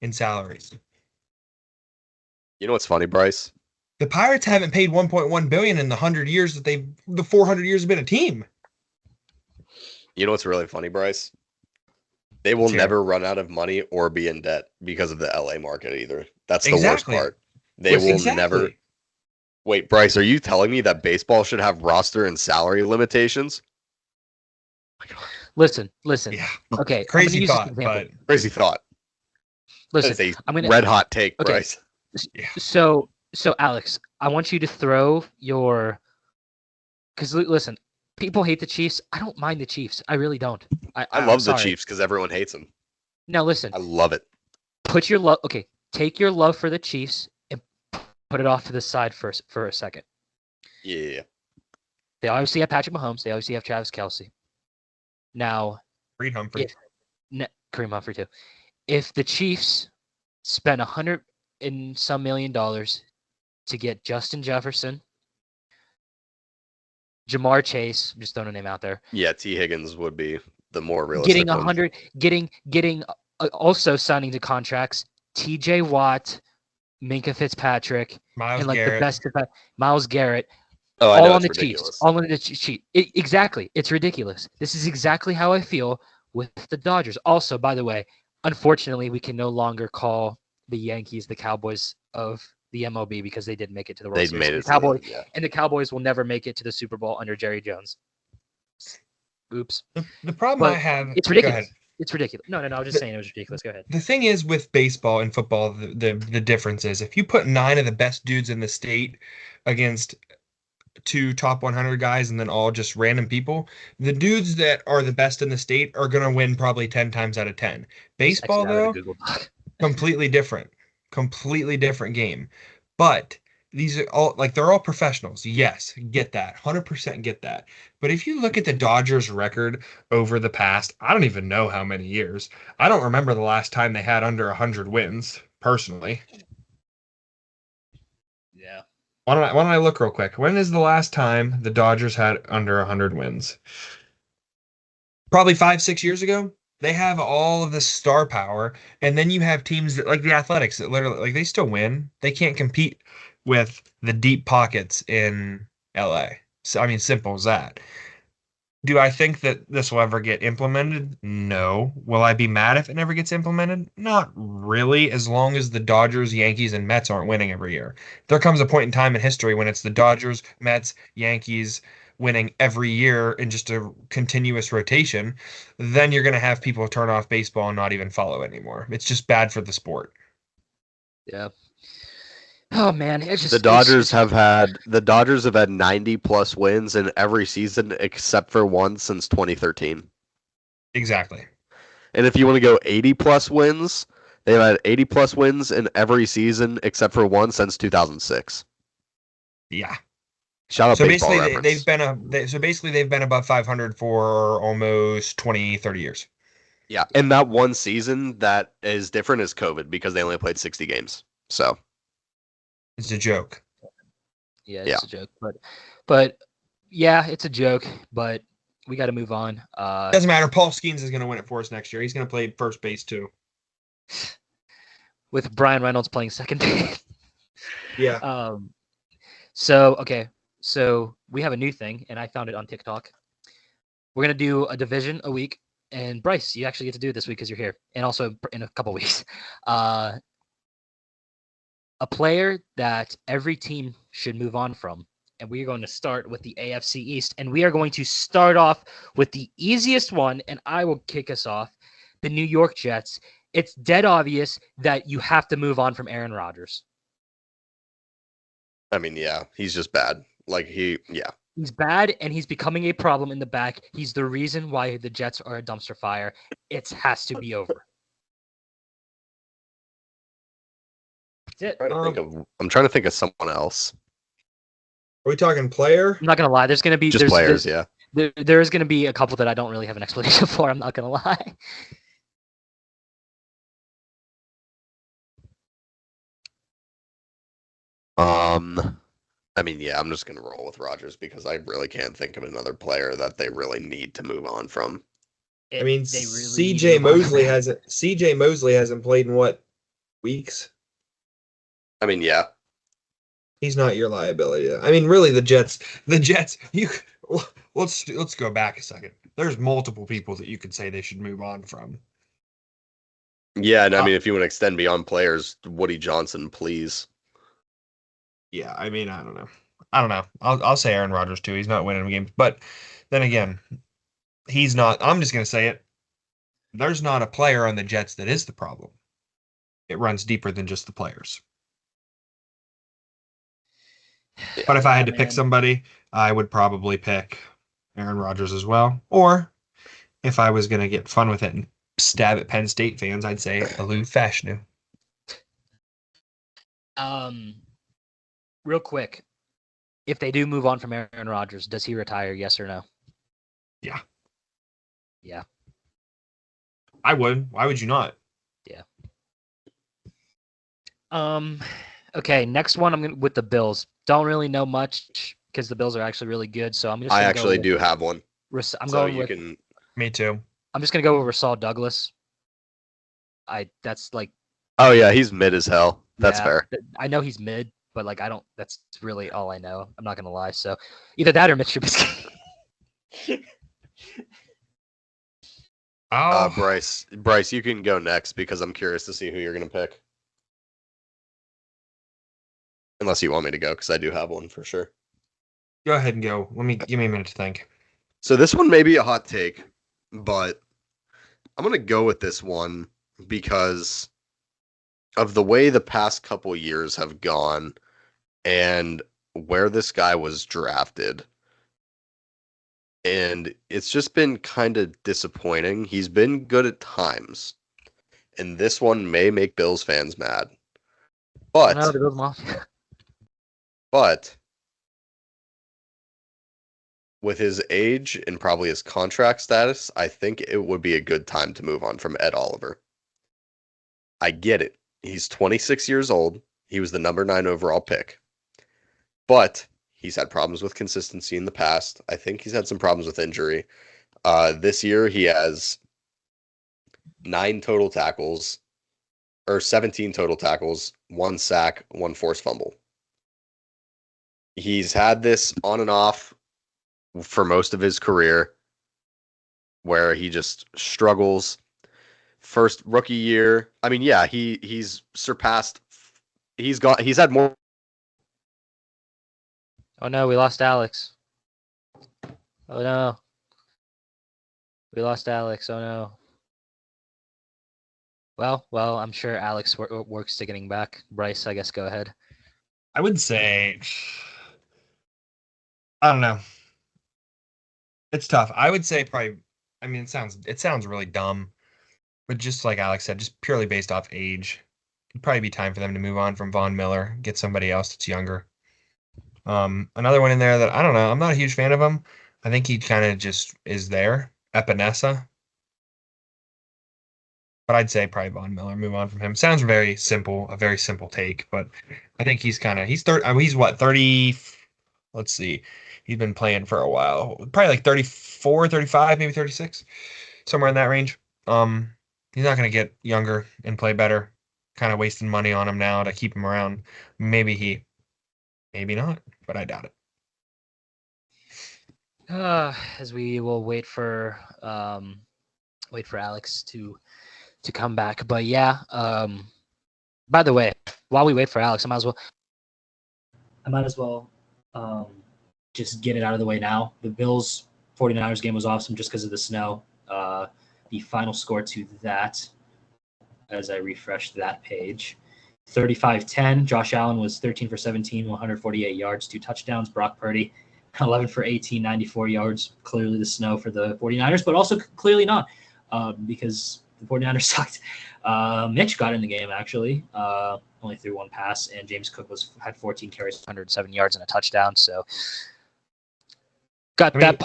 Speaker 4: in salaries.
Speaker 6: You know what's funny, Bryce?
Speaker 4: The Pirates haven't paid $1.1 billion in the 400 years have been a team.
Speaker 6: You know what's really funny, Bryce? They will never run out of money or be in debt because of the LA market either. That's the worst part. They will never. Wait, Bryce, are you telling me that baseball should have roster and salary limitations?
Speaker 2: Listen.
Speaker 4: Yeah.
Speaker 2: Okay.
Speaker 4: Crazy thought, but
Speaker 6: crazy thought.
Speaker 2: Listen,
Speaker 6: red hot take, okay. Bryce.
Speaker 2: Yeah. So Alex, I want you to throw your. Because listen, people hate the Chiefs. I don't mind the Chiefs. I really don't.
Speaker 6: I love the Chiefs because everyone hates them.
Speaker 2: Now listen.
Speaker 6: I love it.
Speaker 2: Put your love. Okay, take your love for the Chiefs and put it off to the side for a second.
Speaker 6: Yeah.
Speaker 2: They obviously have Patrick Mahomes. They obviously have Travis Kelce. Now,
Speaker 4: Kareem Humphrey.
Speaker 2: Kareem Humphrey too. If the Chiefs spend $100 and some million to get Justin Jefferson, Jamar Chase, I'm just throwing a name out there.
Speaker 6: Yeah, T. Higgins would be the more realistic.
Speaker 2: Getting also signing to contracts T.J. Watt, Minka Fitzpatrick,
Speaker 4: Myles
Speaker 2: and like
Speaker 4: Garrett.
Speaker 2: the best of Myles Garrett.
Speaker 6: Oh, I know,
Speaker 2: all on the
Speaker 6: ridiculous.
Speaker 2: Chiefs. All on the Chiefs. Exactly. It's ridiculous. This is exactly how I feel with the Dodgers. Also, by the way, unfortunately, we can no longer call the Yankees the Cowboys of the MLB because they did make it to the World Series. The Cowboys will never make it to the Super Bowl under Jerry Jones. Oops.
Speaker 4: The problem I have.
Speaker 2: It's ridiculous. It's ridiculous. No. I was just saying it was ridiculous. Go ahead.
Speaker 4: The thing is with baseball and football, the difference is if you put 9 of the best dudes in the state against 2 top 100 guys and then all just random people, the dudes that are the best in the state are going to win probably 10 times out of 10. Baseball, though, completely different game. But these are all they're all professionals. Yes, get that. 100% get that. But if you look at the Dodgers record over the past, I don't even know how many years. I don't remember the last time they had under 100 wins, personally.
Speaker 2: Yeah.
Speaker 4: Why don't I look real quick? When is the last time the Dodgers had under 100 wins? probably 5-6 years ago. They have all of this star power, and then you have teams that, like the Athletics, that literally, like, they still win. They can't compete with the deep pockets in LA. So, I mean, simple as that. Do I think that this will ever get implemented? No. Will I be mad if it never gets implemented? Not really, as long as the Dodgers, Yankees, and Mets aren't winning every year. There comes a point in time in history when it's the Dodgers, Mets, Yankees winning every year in just a continuous rotation, then you're going to have people turn off baseball and not even follow it anymore. It's just bad for the sport.
Speaker 2: Yeah. Oh man, it's just
Speaker 6: the Dodgers have had 90 plus wins in every season except for one since 2013.
Speaker 4: Exactly.
Speaker 6: And if you want to go 80 plus wins, they've had 80 plus wins in every season except for one since 2006.
Speaker 4: Yeah.
Speaker 6: Shout out
Speaker 4: so
Speaker 6: baseball
Speaker 4: basically they've been above 500 for almost 20, 30 years.
Speaker 6: Yeah, and that one season that is different is COVID because they only played 60 games. So
Speaker 4: it's a joke.
Speaker 2: Yeah, it's a joke. But yeah, it's a joke, but we got to move on.
Speaker 4: Doesn't matter. Paul Skeens is going to win it for us next year. He's going to play first base too.
Speaker 2: With Brian Reynolds playing second base.
Speaker 4: Yeah.
Speaker 2: So we have a new thing, and I found it on TikTok. We're going to do a division a week. And Bryce, you actually get to do it this week because you're here. And also in a couple weeks. A player that every team should move on from. And we are going to start with the AFC East. And we are going to start off with the easiest one. And I will kick us off. The New York Jets. It's dead obvious that you have to move on from Aaron Rodgers.
Speaker 6: I mean, yeah, he's just bad.
Speaker 2: He's bad, and he's becoming a problem in the back. He's the reason why the Jets are a dumpster fire. It has to be over. That's it.
Speaker 6: I'm trying to think of someone else.
Speaker 4: Are we talking player?
Speaker 2: I'm not going to lie. There's going to be...
Speaker 6: Just players, yeah.
Speaker 2: There is going to be a couple that I don't really have an explanation for. I'm not going to lie.
Speaker 6: I mean, yeah, I'm just going to roll with Rodgers because I really can't think of another player that they really need to move on from.
Speaker 4: CJ Mosley hasn't played in what, weeks?
Speaker 6: I mean, yeah.
Speaker 4: He's not your liability. I mean, really, the Jets. Let's go back a second. There's multiple people that you could say they should move on from.
Speaker 6: Yeah, and I mean, if you want to extend beyond players, Woody Johnson, please.
Speaker 4: Yeah, I mean, I don't know. I'll say Aaron Rodgers too. He's not winning games, but then again, he's not. I'm just gonna say it. There's not a player on the Jets that is the problem. It runs deeper than just the players. Yeah, but if I had to pick somebody, I would probably pick Aaron Rodgers as well. Or if I was gonna get fun with it and stab at Penn State fans, I'd say Alou Fashanu.
Speaker 2: Real quick, if they do move on from Aaron Rodgers, does he retire? Yes or no?
Speaker 4: Yeah.
Speaker 2: Yeah.
Speaker 4: I would. Why would you not?
Speaker 2: Yeah. Okay, next one I'm going with the Bills. Don't really know much because the Bills are actually really good, so I'm just
Speaker 6: I actually do have one.
Speaker 4: Me too.
Speaker 2: I'm just going to go with Rasul Douglas. That's like
Speaker 6: oh yeah, he's mid as hell. That's fair.
Speaker 2: I know he's mid, but that's really all I know. I'm not gonna lie. So either that or Mitch Trubisky.
Speaker 6: Bryce, you can go next because I'm curious to see who you're gonna pick. Unless you want me to go, because I do have one for sure.
Speaker 4: Go ahead and go. Give me a minute to think.
Speaker 6: So this one may be a hot take, but I'm gonna go with this one because of the way the past couple years have gone and where this guy was drafted. And it's just been kind of disappointing. He's been good at times. And this one may make Bills fans mad. But with his age and probably his contract status, I think it would be a good time to move on from Ed Oliver. I get it. He's 26 years old. He was the number 9 overall pick. But he's had problems with consistency in the past. I think he's had some problems with injury. This year he has 9 total tackles, or 17 total tackles, 1 sack, 1 forced fumble. He's had this on and off for most of his career, where he just struggles. First rookie year, I mean, yeah, he's surpassed. He's had more.
Speaker 2: Oh no, we lost Alex. Oh no, we lost Alex. Oh no. Well, I'm sure Alex works to getting back. Bryce, I guess go ahead.
Speaker 4: I would say, I don't know. It's tough. I would say probably. I mean, it sounds really dumb, but just like Alex said, just purely based off age, it'd probably be time for them to move on from Von Miller, get somebody else that's younger. Another one in there that I don't know. I'm not a huge fan of him. I think he kind of just is there. Epinesa. But I'd say probably Von Miller. Move on from him. Sounds very simple, a very simple take, but I think he's what, 30? Let's see. He's been playing for a while. Probably like 34, 35, maybe 36. Somewhere in that range. He's not going to get younger and play better. Kind of wasting money on him now to keep him around. Maybe not, but I doubt it.
Speaker 2: As we will wait for Alex to come back. But yeah, by the way, while we wait for Alex, I might as well just get it out of the way now. The Bills 49ers game was awesome just because of the snow. The final score to that, as I refreshed that page, 35-10. Josh Allen was 13 for 17, 148 yards, 2 touchdowns. Brock Purdy, 11 for 18, 94 yards. Clearly the snow for the 49ers, but also clearly not because the 49ers sucked. Mitch got in the game, actually. Only threw 1 pass, and James Cook had 14 carries, 107 yards, and a touchdown. So got that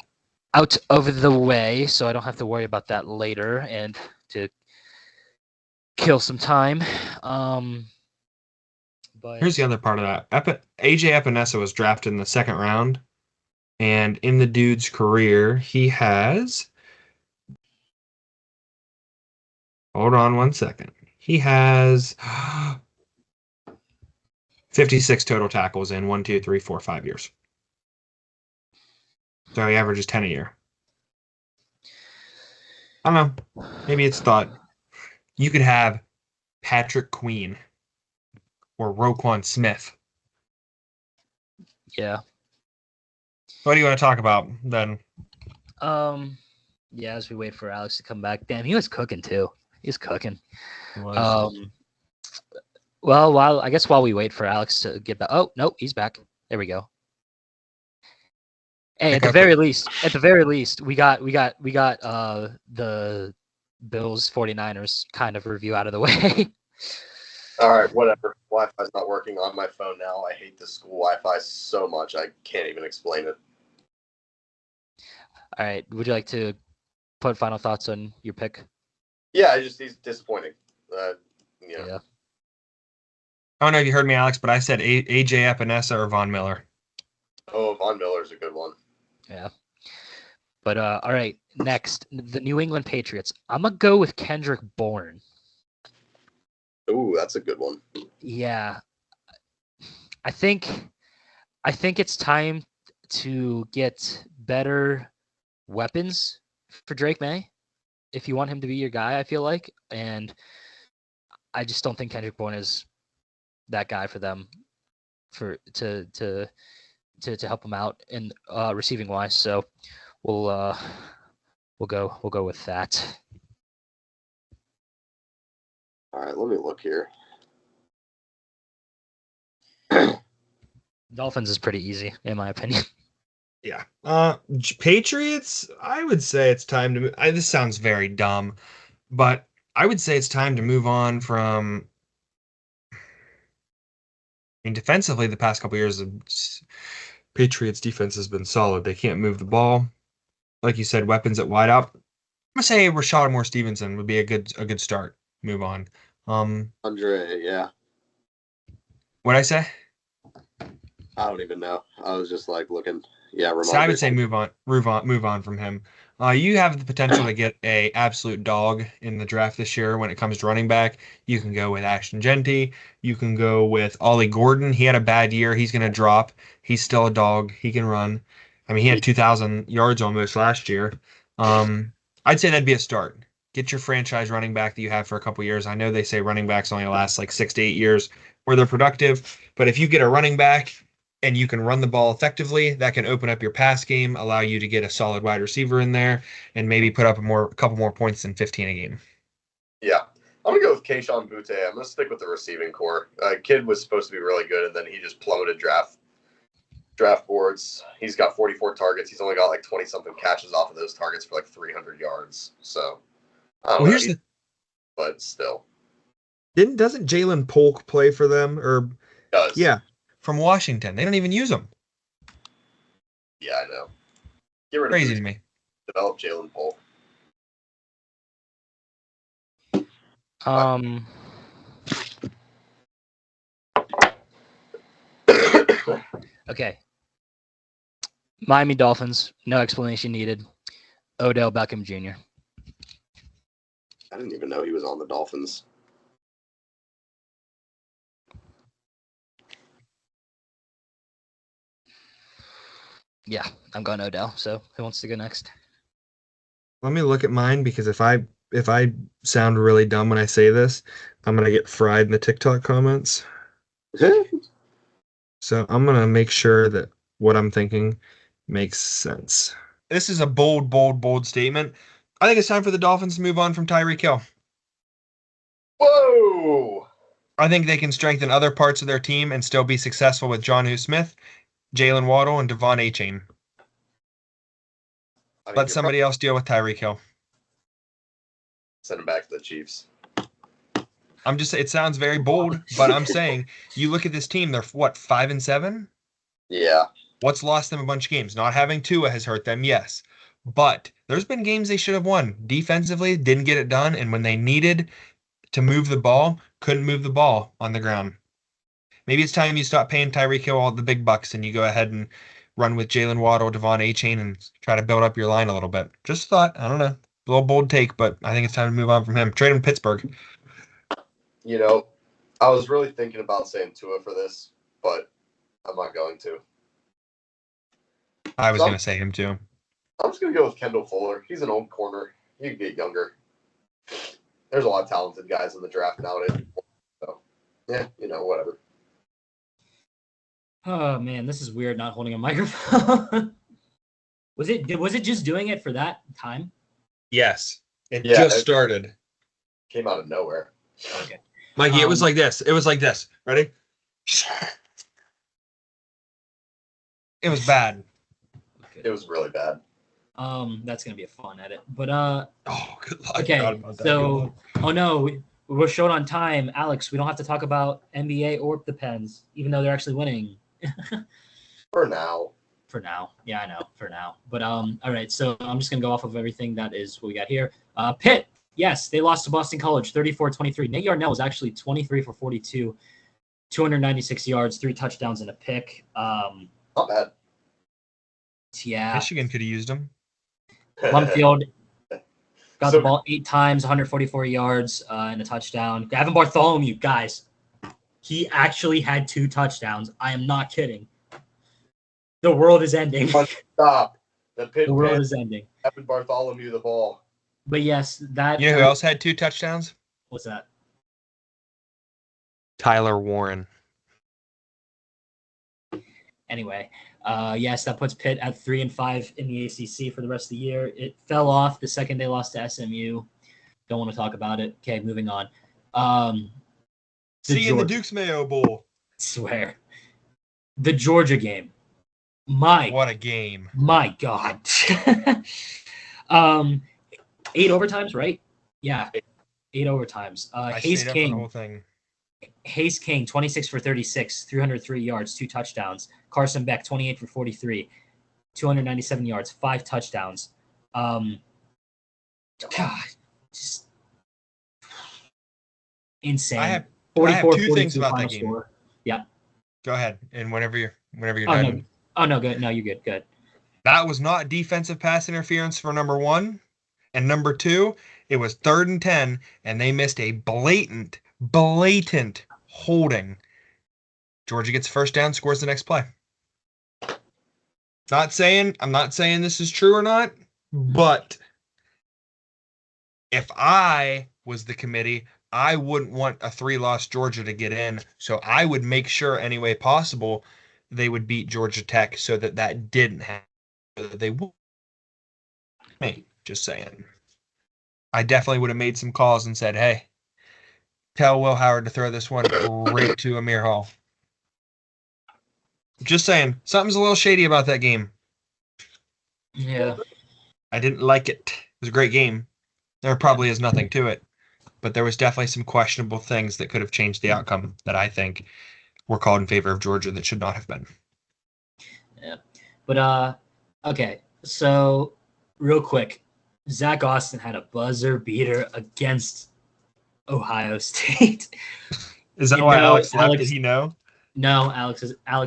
Speaker 2: out of the way, so I don't have to worry about that later and to kill some time. But
Speaker 4: here's the other part of that. AJ Epinesa was drafted in the 2nd round, and in the dude's career, he has. Hold on 1 second. He has 56 total tackles in 1, 2, 3, 4, 5 years. So he averages 10 a year. I don't know. Maybe it's thought you could have Patrick Queen or Roquan Smith.
Speaker 2: Yeah.
Speaker 4: What do you want to talk about then?
Speaker 2: Yeah, as we wait for Alex to come back. Damn, he was cooking too. He's cooking.
Speaker 4: He was.
Speaker 2: Well, while we wait for Alex to get back. Oh, no, he's back. There we go. Hey, at the very least, we got the Bills 49ers kind of review out of the way.
Speaker 3: All right, whatever. Wi-Fi's not working on my phone now. I hate this school Wi-Fi so much. I can't even explain it.
Speaker 2: All right, would you like to put final thoughts on your pick?
Speaker 3: Yeah, he's disappointing.
Speaker 2: Yeah.
Speaker 4: I don't know if you heard me, Alex, but I said AJ Epinesa or Von Miller.
Speaker 3: Oh, Von Miller's a good one.
Speaker 2: Yeah. But all right, next, the New England Patriots. I'm gonna go with Kendrick Bourne.
Speaker 3: Ooh, that's a good one.
Speaker 2: Yeah. I think it's time to get better weapons for Drake May if you want him to be your guy, I feel like. And I just don't think Kendrick Bourne is that guy for them to help them out in receiving wise. So we'll go with that.
Speaker 3: All right, let me look here.
Speaker 2: Dolphins is pretty easy, in my opinion.
Speaker 4: Yeah. Patriots, I would say it's time to move. This sounds very dumb, but I would say it's time to move on from. I mean, defensively, the past couple of years, the Patriots defense has been solid. They can't move the ball. Like you said, weapons at wideout. I'm gonna say Rashad Moore Stevenson would be a good start. Move on.
Speaker 3: Andre, yeah.
Speaker 4: What'd I say?
Speaker 3: I don't even know. I was just like looking. Yeah,
Speaker 4: So I would say move on from him. You have the potential to get a absolute dog in the draft this year when it comes to running back. You can go with Ashton Genty. You can go with Ollie Gordon. He had a bad year. He's going to drop. He's still a dog. He can run. I mean, he had 2,000 yards almost last year. I'd say that'd be a start. Get your franchise running back that you have for a couple years. I know they say running backs only last like 6 to 8 years where they're productive, but if you get a running back and you can run the ball effectively, that can open up your pass game, allow you to get a solid wide receiver in there, and maybe put up a couple more points than 15 a game.
Speaker 3: Yeah. I'm going to go with Kayshon Boutte. I'm going to stick with the receiving core. Kid was supposed to be really good, and then he just plummeted draft boards. He's got 44 targets. He's only got like 20-something catches off of those targets for like 300 yards. So, I don't know. But still.
Speaker 4: Doesn't Jalen Polk play for them? Or
Speaker 3: does.
Speaker 4: Yeah. From Washington. They don't even use him.
Speaker 3: Yeah, I know. Get rid of
Speaker 4: Crazy to me.
Speaker 3: Develop Jalen Polk.
Speaker 2: Okay. Miami Dolphins, no explanation needed. Odell Beckham Jr.
Speaker 3: I didn't even know he was on the Dolphins.
Speaker 2: Yeah, I'm going Odell. So who wants to go next?
Speaker 4: Let me look at mine, because if I sound really dumb when I say this, I'm gonna get fried in the TikTok comments. So I'm gonna make sure that what I'm thinking makes sense. This is a bold statement. I think it's time for the Dolphins to move on from Tyreek Hill.
Speaker 3: Whoa!
Speaker 4: I think they can strengthen other parts of their team and still be successful with Jonnu Smith, Jalen Waddle, and Devon Achane. Let somebody else deal with Tyreek Hill.
Speaker 3: Send him back to the Chiefs.
Speaker 4: I'm just saying, it sounds very bold, but I'm saying, you look at this team, they're what, 5-7?
Speaker 3: Yeah.
Speaker 4: What's lost them a bunch of games? Not having Tua has hurt them, yes. But there's been games they should have won. Defensively, didn't get it done, and when they needed to move the ball, couldn't move the ball on the ground. Maybe it's time you stop paying Tyreek Hill all the big bucks and you go ahead and run with Jalen Waddle, Devon Achane, and try to build up your line a little bit. Just thought, I don't know, a little bold take, but I think it's time to move on from him. Trade him to Pittsburgh.
Speaker 3: You know, I was really thinking about saying Tua for this, but I'm not going to.
Speaker 4: I was going to say him too.
Speaker 3: I'm just going to go with Kendall Fuller. He's an old corner. He can get younger. There's a lot of talented guys in the draft nowadays. So, yeah, whatever.
Speaker 5: Oh man, this is weird not holding a microphone. Was it just doing it for that time?
Speaker 4: Yes. It just started.
Speaker 3: Came out of nowhere.
Speaker 5: Okay.
Speaker 4: Mikey, it was like this. It was like this. Ready? It was bad.
Speaker 3: It was really bad.
Speaker 5: That's gonna be a fun edit. But
Speaker 4: good luck.
Speaker 5: Okay. So no, we're short on time. Alex, we don't have to talk about NBA or the Pens, even though they're actually winning.
Speaker 3: For now.
Speaker 5: Yeah, I know. For now. But all right, so I'm just gonna go off of everything that is what we got here. Pitt, yes, they lost to Boston College 34-23. Nate Yarnell was actually 23 for 42, 296 yards, 3 touchdowns and a pick.
Speaker 3: Not bad.
Speaker 5: Yeah.
Speaker 4: Michigan could have used him.
Speaker 5: Mumfield got the ball 8 times, 144 yards, and a touchdown. Gavin Bartholomew, guys, he actually had 2 touchdowns. I am not kidding. The world is ending.
Speaker 3: Stop. The
Speaker 5: world is ending.
Speaker 3: Gavin Bartholomew the ball.
Speaker 5: But yes, that.
Speaker 4: You know who else had 2 touchdowns?
Speaker 5: What's that?
Speaker 4: Tyler Warren.
Speaker 5: Anyway, yes, that puts Pitt at 3-5 in the ACC for the rest of the year. It fell off the second they lost to SMU. Don't want to talk about it. Okay, moving on.
Speaker 4: See you in the Duke's Mayo Bowl.
Speaker 5: Swear. The Georgia game. What
Speaker 4: a game.
Speaker 5: My God. 8 overtimes, right? Yeah. 8 overtimes. Hayes King. The whole thing. Hayes King, 26 for 36, 303 yards, 2 touchdowns. Carson Beck, 28 for 43, 297 yards, 5 touchdowns. God, just insane.
Speaker 4: I have 2 things about that game.
Speaker 5: Score. Yeah.
Speaker 4: Go ahead, and whenever you're
Speaker 5: done.
Speaker 4: No.
Speaker 5: Oh no, good. No, you're good. Good.
Speaker 4: That was not defensive pass interference for number one. And number two, it was 3rd and 10, and they missed a blatant holding. Georgia gets first down, scores the next play. I'm not saying this is true or not, but if I was the committee, I wouldn't want a 3-loss Georgia to get in. So I would make sure any way possible they would beat Georgia Tech so that didn't happen. They would. Hey, just saying. I definitely would have made some calls and said, hey, tell Will Howard to throw this one right to Amir Hall. Just saying. Something's a little shady about that game.
Speaker 5: Yeah.
Speaker 4: I didn't like it. It was a great game. There probably is nothing to it. But there was definitely some questionable things that could have changed the outcome that I think were called in favor of Georgia that should not have been.
Speaker 5: Yeah. But, okay. So, real quick. Zach Austin had a buzzer beater against Ohio State.
Speaker 4: Is that why Alex left? Did he know?
Speaker 5: No, Alex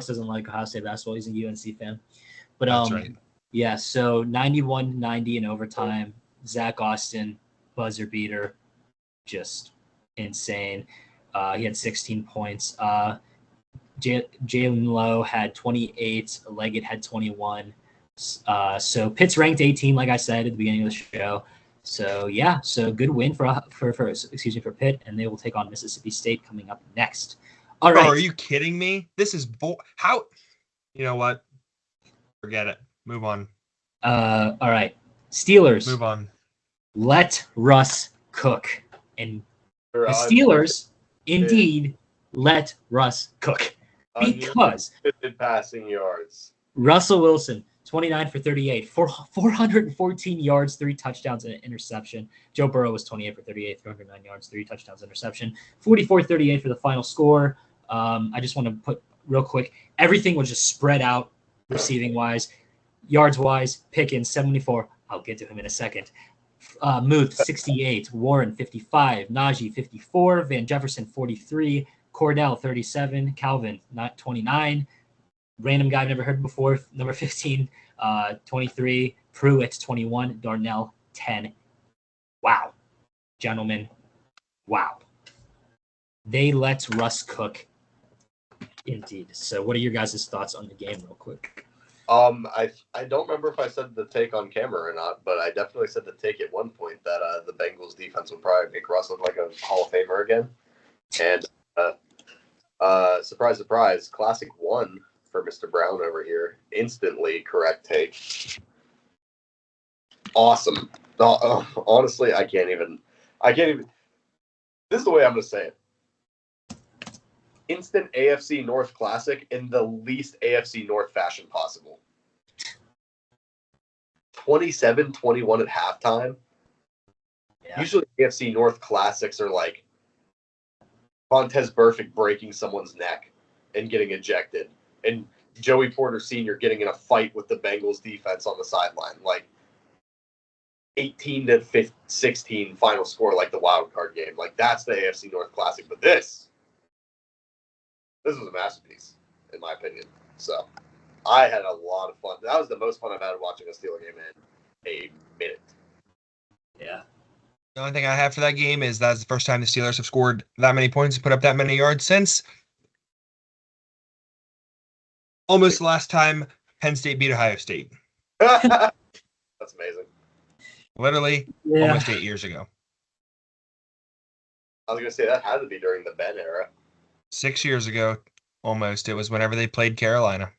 Speaker 5: doesn't like Ohio State basketball. He's a UNC fan. But
Speaker 4: that's right.
Speaker 5: Yeah, so 91-90 in overtime. Zach Austin, buzzer beater, just insane. He had 16 points. Jalen Lowe had 28. Leggett had 21. So Pitt's ranked 18, like I said at the beginning of the show. So yeah, so good win for Pitt, and they will take on Mississippi State coming up next. All right.
Speaker 4: Oh, are you kidding me? This is how? You know what? Forget it. Move on.
Speaker 5: All right. Steelers.
Speaker 4: Move on.
Speaker 5: Let Russ cook, and the Steelers indeed let Russ cook because
Speaker 3: passing yards.
Speaker 5: Russell Wilson. 29 for 38, 414 yards, 3 touchdowns, and an interception. Joe Burrow was 28 for 38, 309 yards, 3 touchdowns, interception. 44-38 for the final score. I just want to put real quick, everything was just spread out receiving-wise. Yards-wise, Pickens, 74. I'll get to him in a second. Muth, 68. Warren, 55. Najee, 54. Van Jefferson, 43. Cordell, 37. Calvin, 29. Random guy I've never heard before, number 15, 23, Pruitt, 21, Darnell, 10. Wow. Gentlemen, wow. They let Russ cook, indeed. So what are your guys' thoughts on the game real quick?
Speaker 3: I don't remember if I said the take on camera or not, but I definitely said the take at one point that the Bengals defense would probably make Russ look like a Hall of Famer again. And surprise, surprise, classic one for Mr. Brown over here. Instantly correct take. Awesome. Honestly, I can't even. This is the way I'm going to say it. Instant AFC North classic in the least AFC North fashion possible. 27-21 at halftime. Yeah. Usually AFC North classics are like Montez Burfict breaking someone's neck and getting ejected, and Joey Porter Sr. getting in a fight with the Bengals defense on the sideline. Like 18-16 final score, like the wild card game. Like that's the AFC North classic. But this was a masterpiece, in my opinion. So I had a lot of fun. That was the most fun I've had watching a Steeler game in a minute.
Speaker 5: Yeah.
Speaker 4: The only thing I have for that game is that's the first time the Steelers have scored that many points and put up that many yards since almost the last time Penn State beat Ohio State.
Speaker 3: That's amazing.
Speaker 4: Literally almost 8 years ago.
Speaker 3: I was going to say that had to be during the Ben era.
Speaker 4: 6 years ago, almost. It was whenever they played Carolina.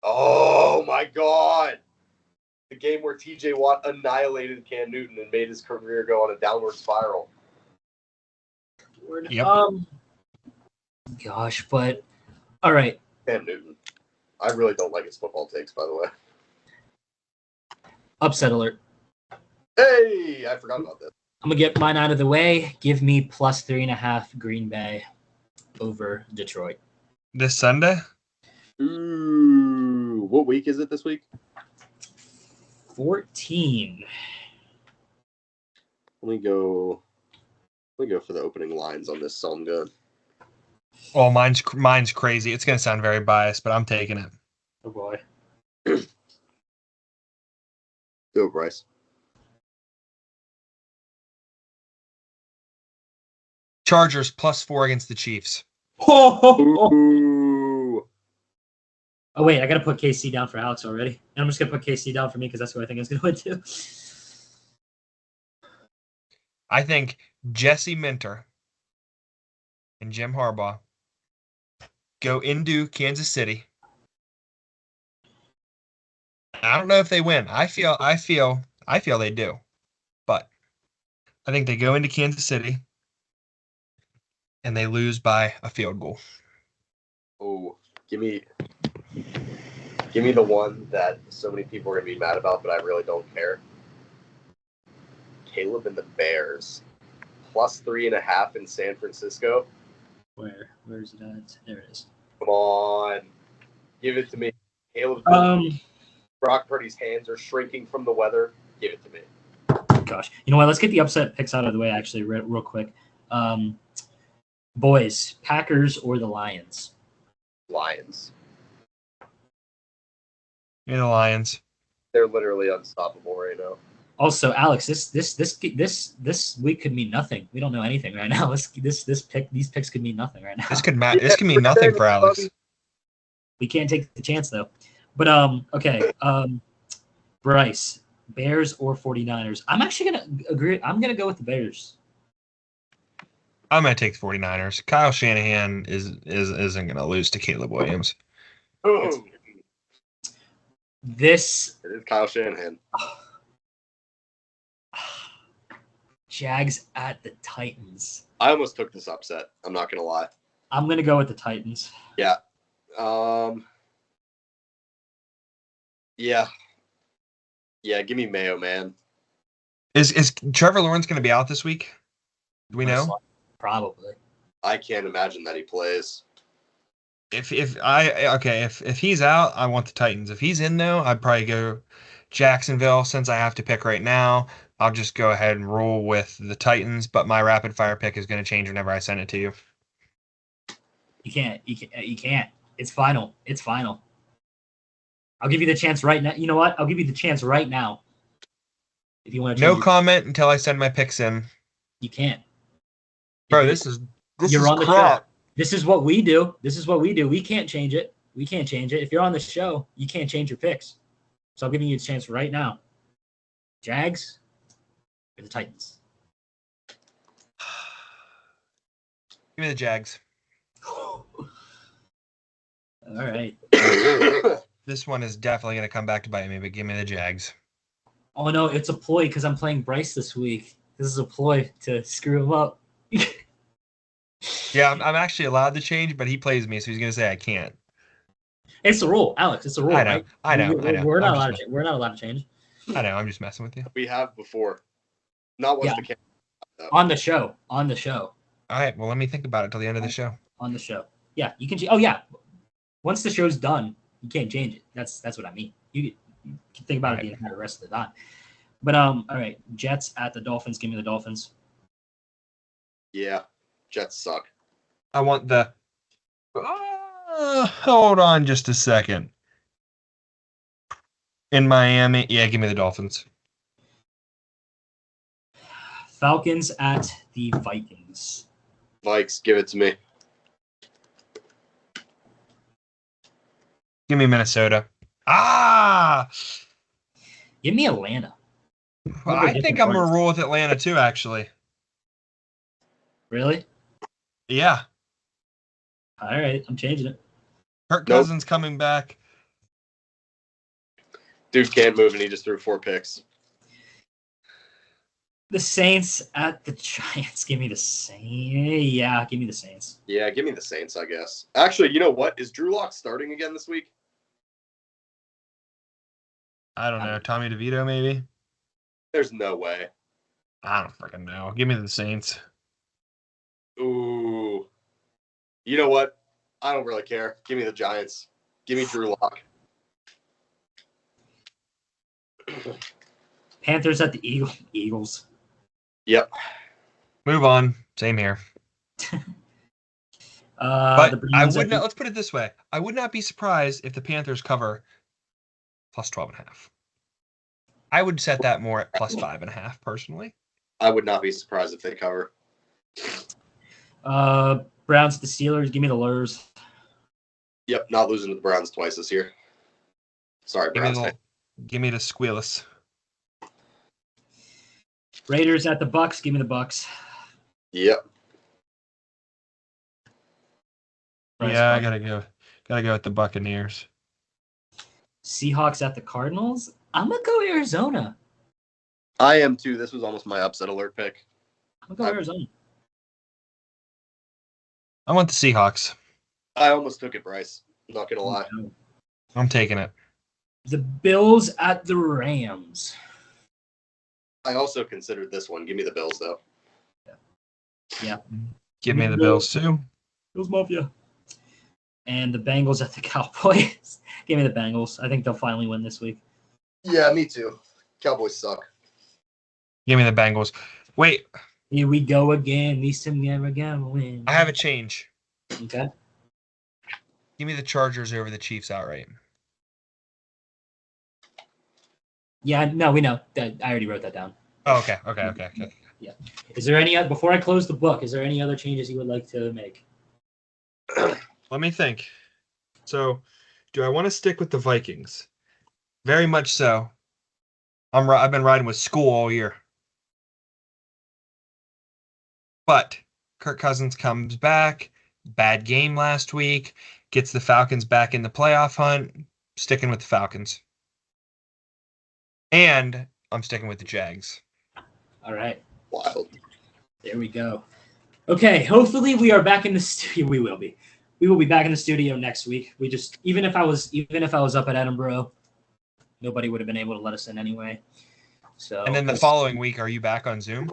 Speaker 3: Oh, my God. The game where T.J. Watt annihilated Cam Newton and made his career go on a downward spiral.
Speaker 4: Yep.
Speaker 5: Gosh, but all right.
Speaker 3: Cam Newton. I really don't like his football takes, by the way.
Speaker 5: Upset alert.
Speaker 3: Hey, I forgot about that.
Speaker 5: I'm going to get mine out of the way. Give me +3.5 Green Bay over Detroit.
Speaker 4: This Sunday?
Speaker 3: Ooh, what week is it this week?
Speaker 5: 14.
Speaker 3: Let me go for the opening lines on this, so I'm good.
Speaker 4: Oh, mine's crazy. It's going to sound very biased, but I'm taking it.
Speaker 5: Oh, boy.
Speaker 3: Do it, Bryce.
Speaker 4: Chargers +4 against the Chiefs.
Speaker 3: Ooh.
Speaker 5: Oh, wait, I got to put KC down for Alex already. And I'm just going to put KC down for me because that's who I think is going to win too.
Speaker 4: I think Jesse Minter and Jim Harbaugh go into Kansas City. I don't know if they win. I feel they do. But I think they go into Kansas City and they lose by a field goal.
Speaker 3: Oh, give me the one that so many people are going to be mad about, but I really don't care. Caleb and the Bears. +3.5 in San Francisco.
Speaker 5: Where's it at? There it is.
Speaker 3: Come on. Give it to me. Caleb. Brock Purdy's hands are shrinking from the weather. Give it to me.
Speaker 5: Gosh. You know what? Let's get the upset picks out of the way, actually, real quick. Boys, Packers or the Lions?
Speaker 3: Lions.
Speaker 4: You're the Lions.
Speaker 3: They're literally unstoppable right now.
Speaker 5: Also, Alex, this week could mean nothing. We don't know anything right now. These picks could mean nothing right now.
Speaker 4: This could mean nothing for Alex.
Speaker 5: We can't take the chance though. But okay. Bryce, Bears or 49ers? I'm actually gonna agree. I'm gonna go with the Bears.
Speaker 4: I'm gonna take the 49ers. Kyle Shanahan isn't gonna lose to Caleb Williams.
Speaker 3: Oh.
Speaker 5: This
Speaker 3: It is Kyle Shanahan.
Speaker 5: Jags at the Titans.
Speaker 3: I almost took this upset. I'm not gonna lie.
Speaker 5: I'm gonna go with the Titans.
Speaker 3: Yeah. Yeah, give me Mayo, man.
Speaker 4: Is Trevor Lawrence going to be out this week? Do we know?
Speaker 5: Probably.
Speaker 3: I can't imagine that he plays.
Speaker 4: If he's out, I want the Titans. If he's in though, I'd probably go Jacksonville. Since I have to pick right now, I'll just go ahead and roll with the Titans. But my rapid fire pick is going to change whenever I send it to you.
Speaker 5: You can't. It's final. It's final. I'll give you the chance right now. You know what? I'll give you the chance right now. If you want to.
Speaker 4: No comment until I send my picks in.
Speaker 5: You can't.
Speaker 4: Bro, this is
Speaker 5: on the
Speaker 4: crap.
Speaker 5: show. This is what we do. We can't change it. If you're on the show, you can't change your picks. So I'm giving you a chance right now. Jags or the Titans?
Speaker 4: Give me the Jags.
Speaker 5: All right.
Speaker 4: This one is definitely going to come back to bite me, but give me the Jags.
Speaker 5: Oh, no, it's a ploy because I'm playing Bryce this week. This is a ploy to screw him up.
Speaker 4: Yeah, I'm actually allowed to change, but he plays me, so he's going to say I can't.
Speaker 5: It's the rule, Alex. It's the rule, right?
Speaker 4: I know.
Speaker 5: We're not allowed to. We're not allowed to change.
Speaker 4: I know. I'm just messing with you.
Speaker 3: We have before. Not once the camera.
Speaker 5: On the show.
Speaker 4: All right. Well, let me think about it till the end of the show.
Speaker 5: On the show. Yeah, you can. Oh yeah. Once the show's done, you can't change it. That's what I mean. You can think about it the rest of the time. But all right. Jets at the Dolphins. Give me the Dolphins.
Speaker 3: Yeah, Jets suck.
Speaker 4: I want the. Hold on just a second. In Miami, yeah, give me the Dolphins.
Speaker 5: Falcons at the Vikings.
Speaker 3: Vikes, give it to me.
Speaker 4: Give me Minnesota.
Speaker 5: Give me Atlanta.
Speaker 4: Well, I think I'm going to roll with Atlanta too, actually.
Speaker 5: Really?
Speaker 4: Yeah.
Speaker 5: All right, I'm changing it.
Speaker 4: Kirk Cousins coming back.
Speaker 3: Dude can't move, and he just threw 4 picks.
Speaker 5: The Saints at the Giants. Give me the Saints. Yeah, give me the Saints.
Speaker 3: Yeah, give me the Saints, I guess. Actually, you know what? Is Drew Lock starting again this week?
Speaker 4: I don't know. Tommy DeVito, maybe?
Speaker 3: There's no way.
Speaker 4: I don't freaking know. Give me the Saints.
Speaker 3: Ooh. You know what? I don't really care. Give me the Giants. Give me Drew Lock.
Speaker 5: Panthers at the Eagles.
Speaker 3: Yep.
Speaker 4: Move on. Same here. But I would not. Let's put it this way: I would not be surprised if the Panthers cover +12.5. I would set that more at +5.5 personally.
Speaker 3: I would not be surprised if they cover.
Speaker 5: Browns at the Steelers. Give me the Lurs.
Speaker 3: Yep, not losing to the Browns twice this year. Sorry, Browns.
Speaker 4: Give me the Squealus.
Speaker 5: Raiders at the Bucs. Give me the Bucs.
Speaker 3: Yep.
Speaker 4: Yeah, I gotta go with the Buccaneers.
Speaker 5: Seahawks at the Cardinals. I'm gonna go Arizona.
Speaker 3: I am too. This was almost my upset alert pick.
Speaker 5: I'm gonna go Arizona.
Speaker 4: I want the Seahawks.
Speaker 3: I almost took it, Bryce. I'm not gonna lie.
Speaker 4: I'm taking it.
Speaker 5: The Bills at the Rams.
Speaker 3: I also considered this one. Give me the Bills, though.
Speaker 5: Yeah.
Speaker 4: Give me the Bills, too.
Speaker 5: Bills Mafia. And the Bengals at the Cowboys. Give me the Bengals. I think they'll finally win this week.
Speaker 3: Yeah, me too. Cowboys suck.
Speaker 4: Give me the Bengals. Wait.
Speaker 5: Here we go again. These teams never gonna win.
Speaker 4: I have a change.
Speaker 5: Okay.
Speaker 4: Give me the Chargers over the Chiefs outright.
Speaker 5: Yeah, no, we know. I already wrote that down.
Speaker 4: Oh, okay.
Speaker 5: Yeah. Is there any before I close the book? Is there any other changes you would like to make?
Speaker 4: Let me think. So, do I want to stick with the Vikings? Very much so. I've been riding with school all year. But Kirk Cousins comes back. Bad game last week. Gets the Falcons back in the playoff hunt. Sticking with the Falcons. And I'm sticking with the Jags.
Speaker 5: All right.
Speaker 3: Wild.
Speaker 5: There we go. Okay, hopefully we are back in the studio. We will be. We will be back in the studio next week. We just even if I was up at Edinburgh, nobody would have been able to let us in anyway. So
Speaker 4: And then the following week, are you back on Zoom?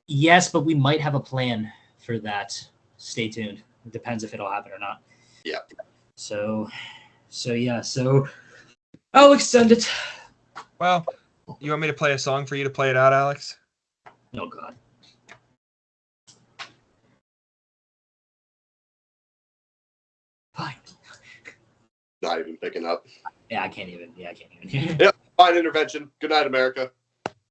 Speaker 5: Yes, but we might have a plan for that. Stay tuned. It depends if it'll happen or not.
Speaker 3: Yeah.
Speaker 5: So I'll extend it.
Speaker 4: Well, you want me to play a song for you to play it out, Alex?
Speaker 5: Oh, God. Fine.
Speaker 3: Not even picking up.
Speaker 5: Yeah, I can't even hear.
Speaker 3: Yep. Fine intervention. Good night, America.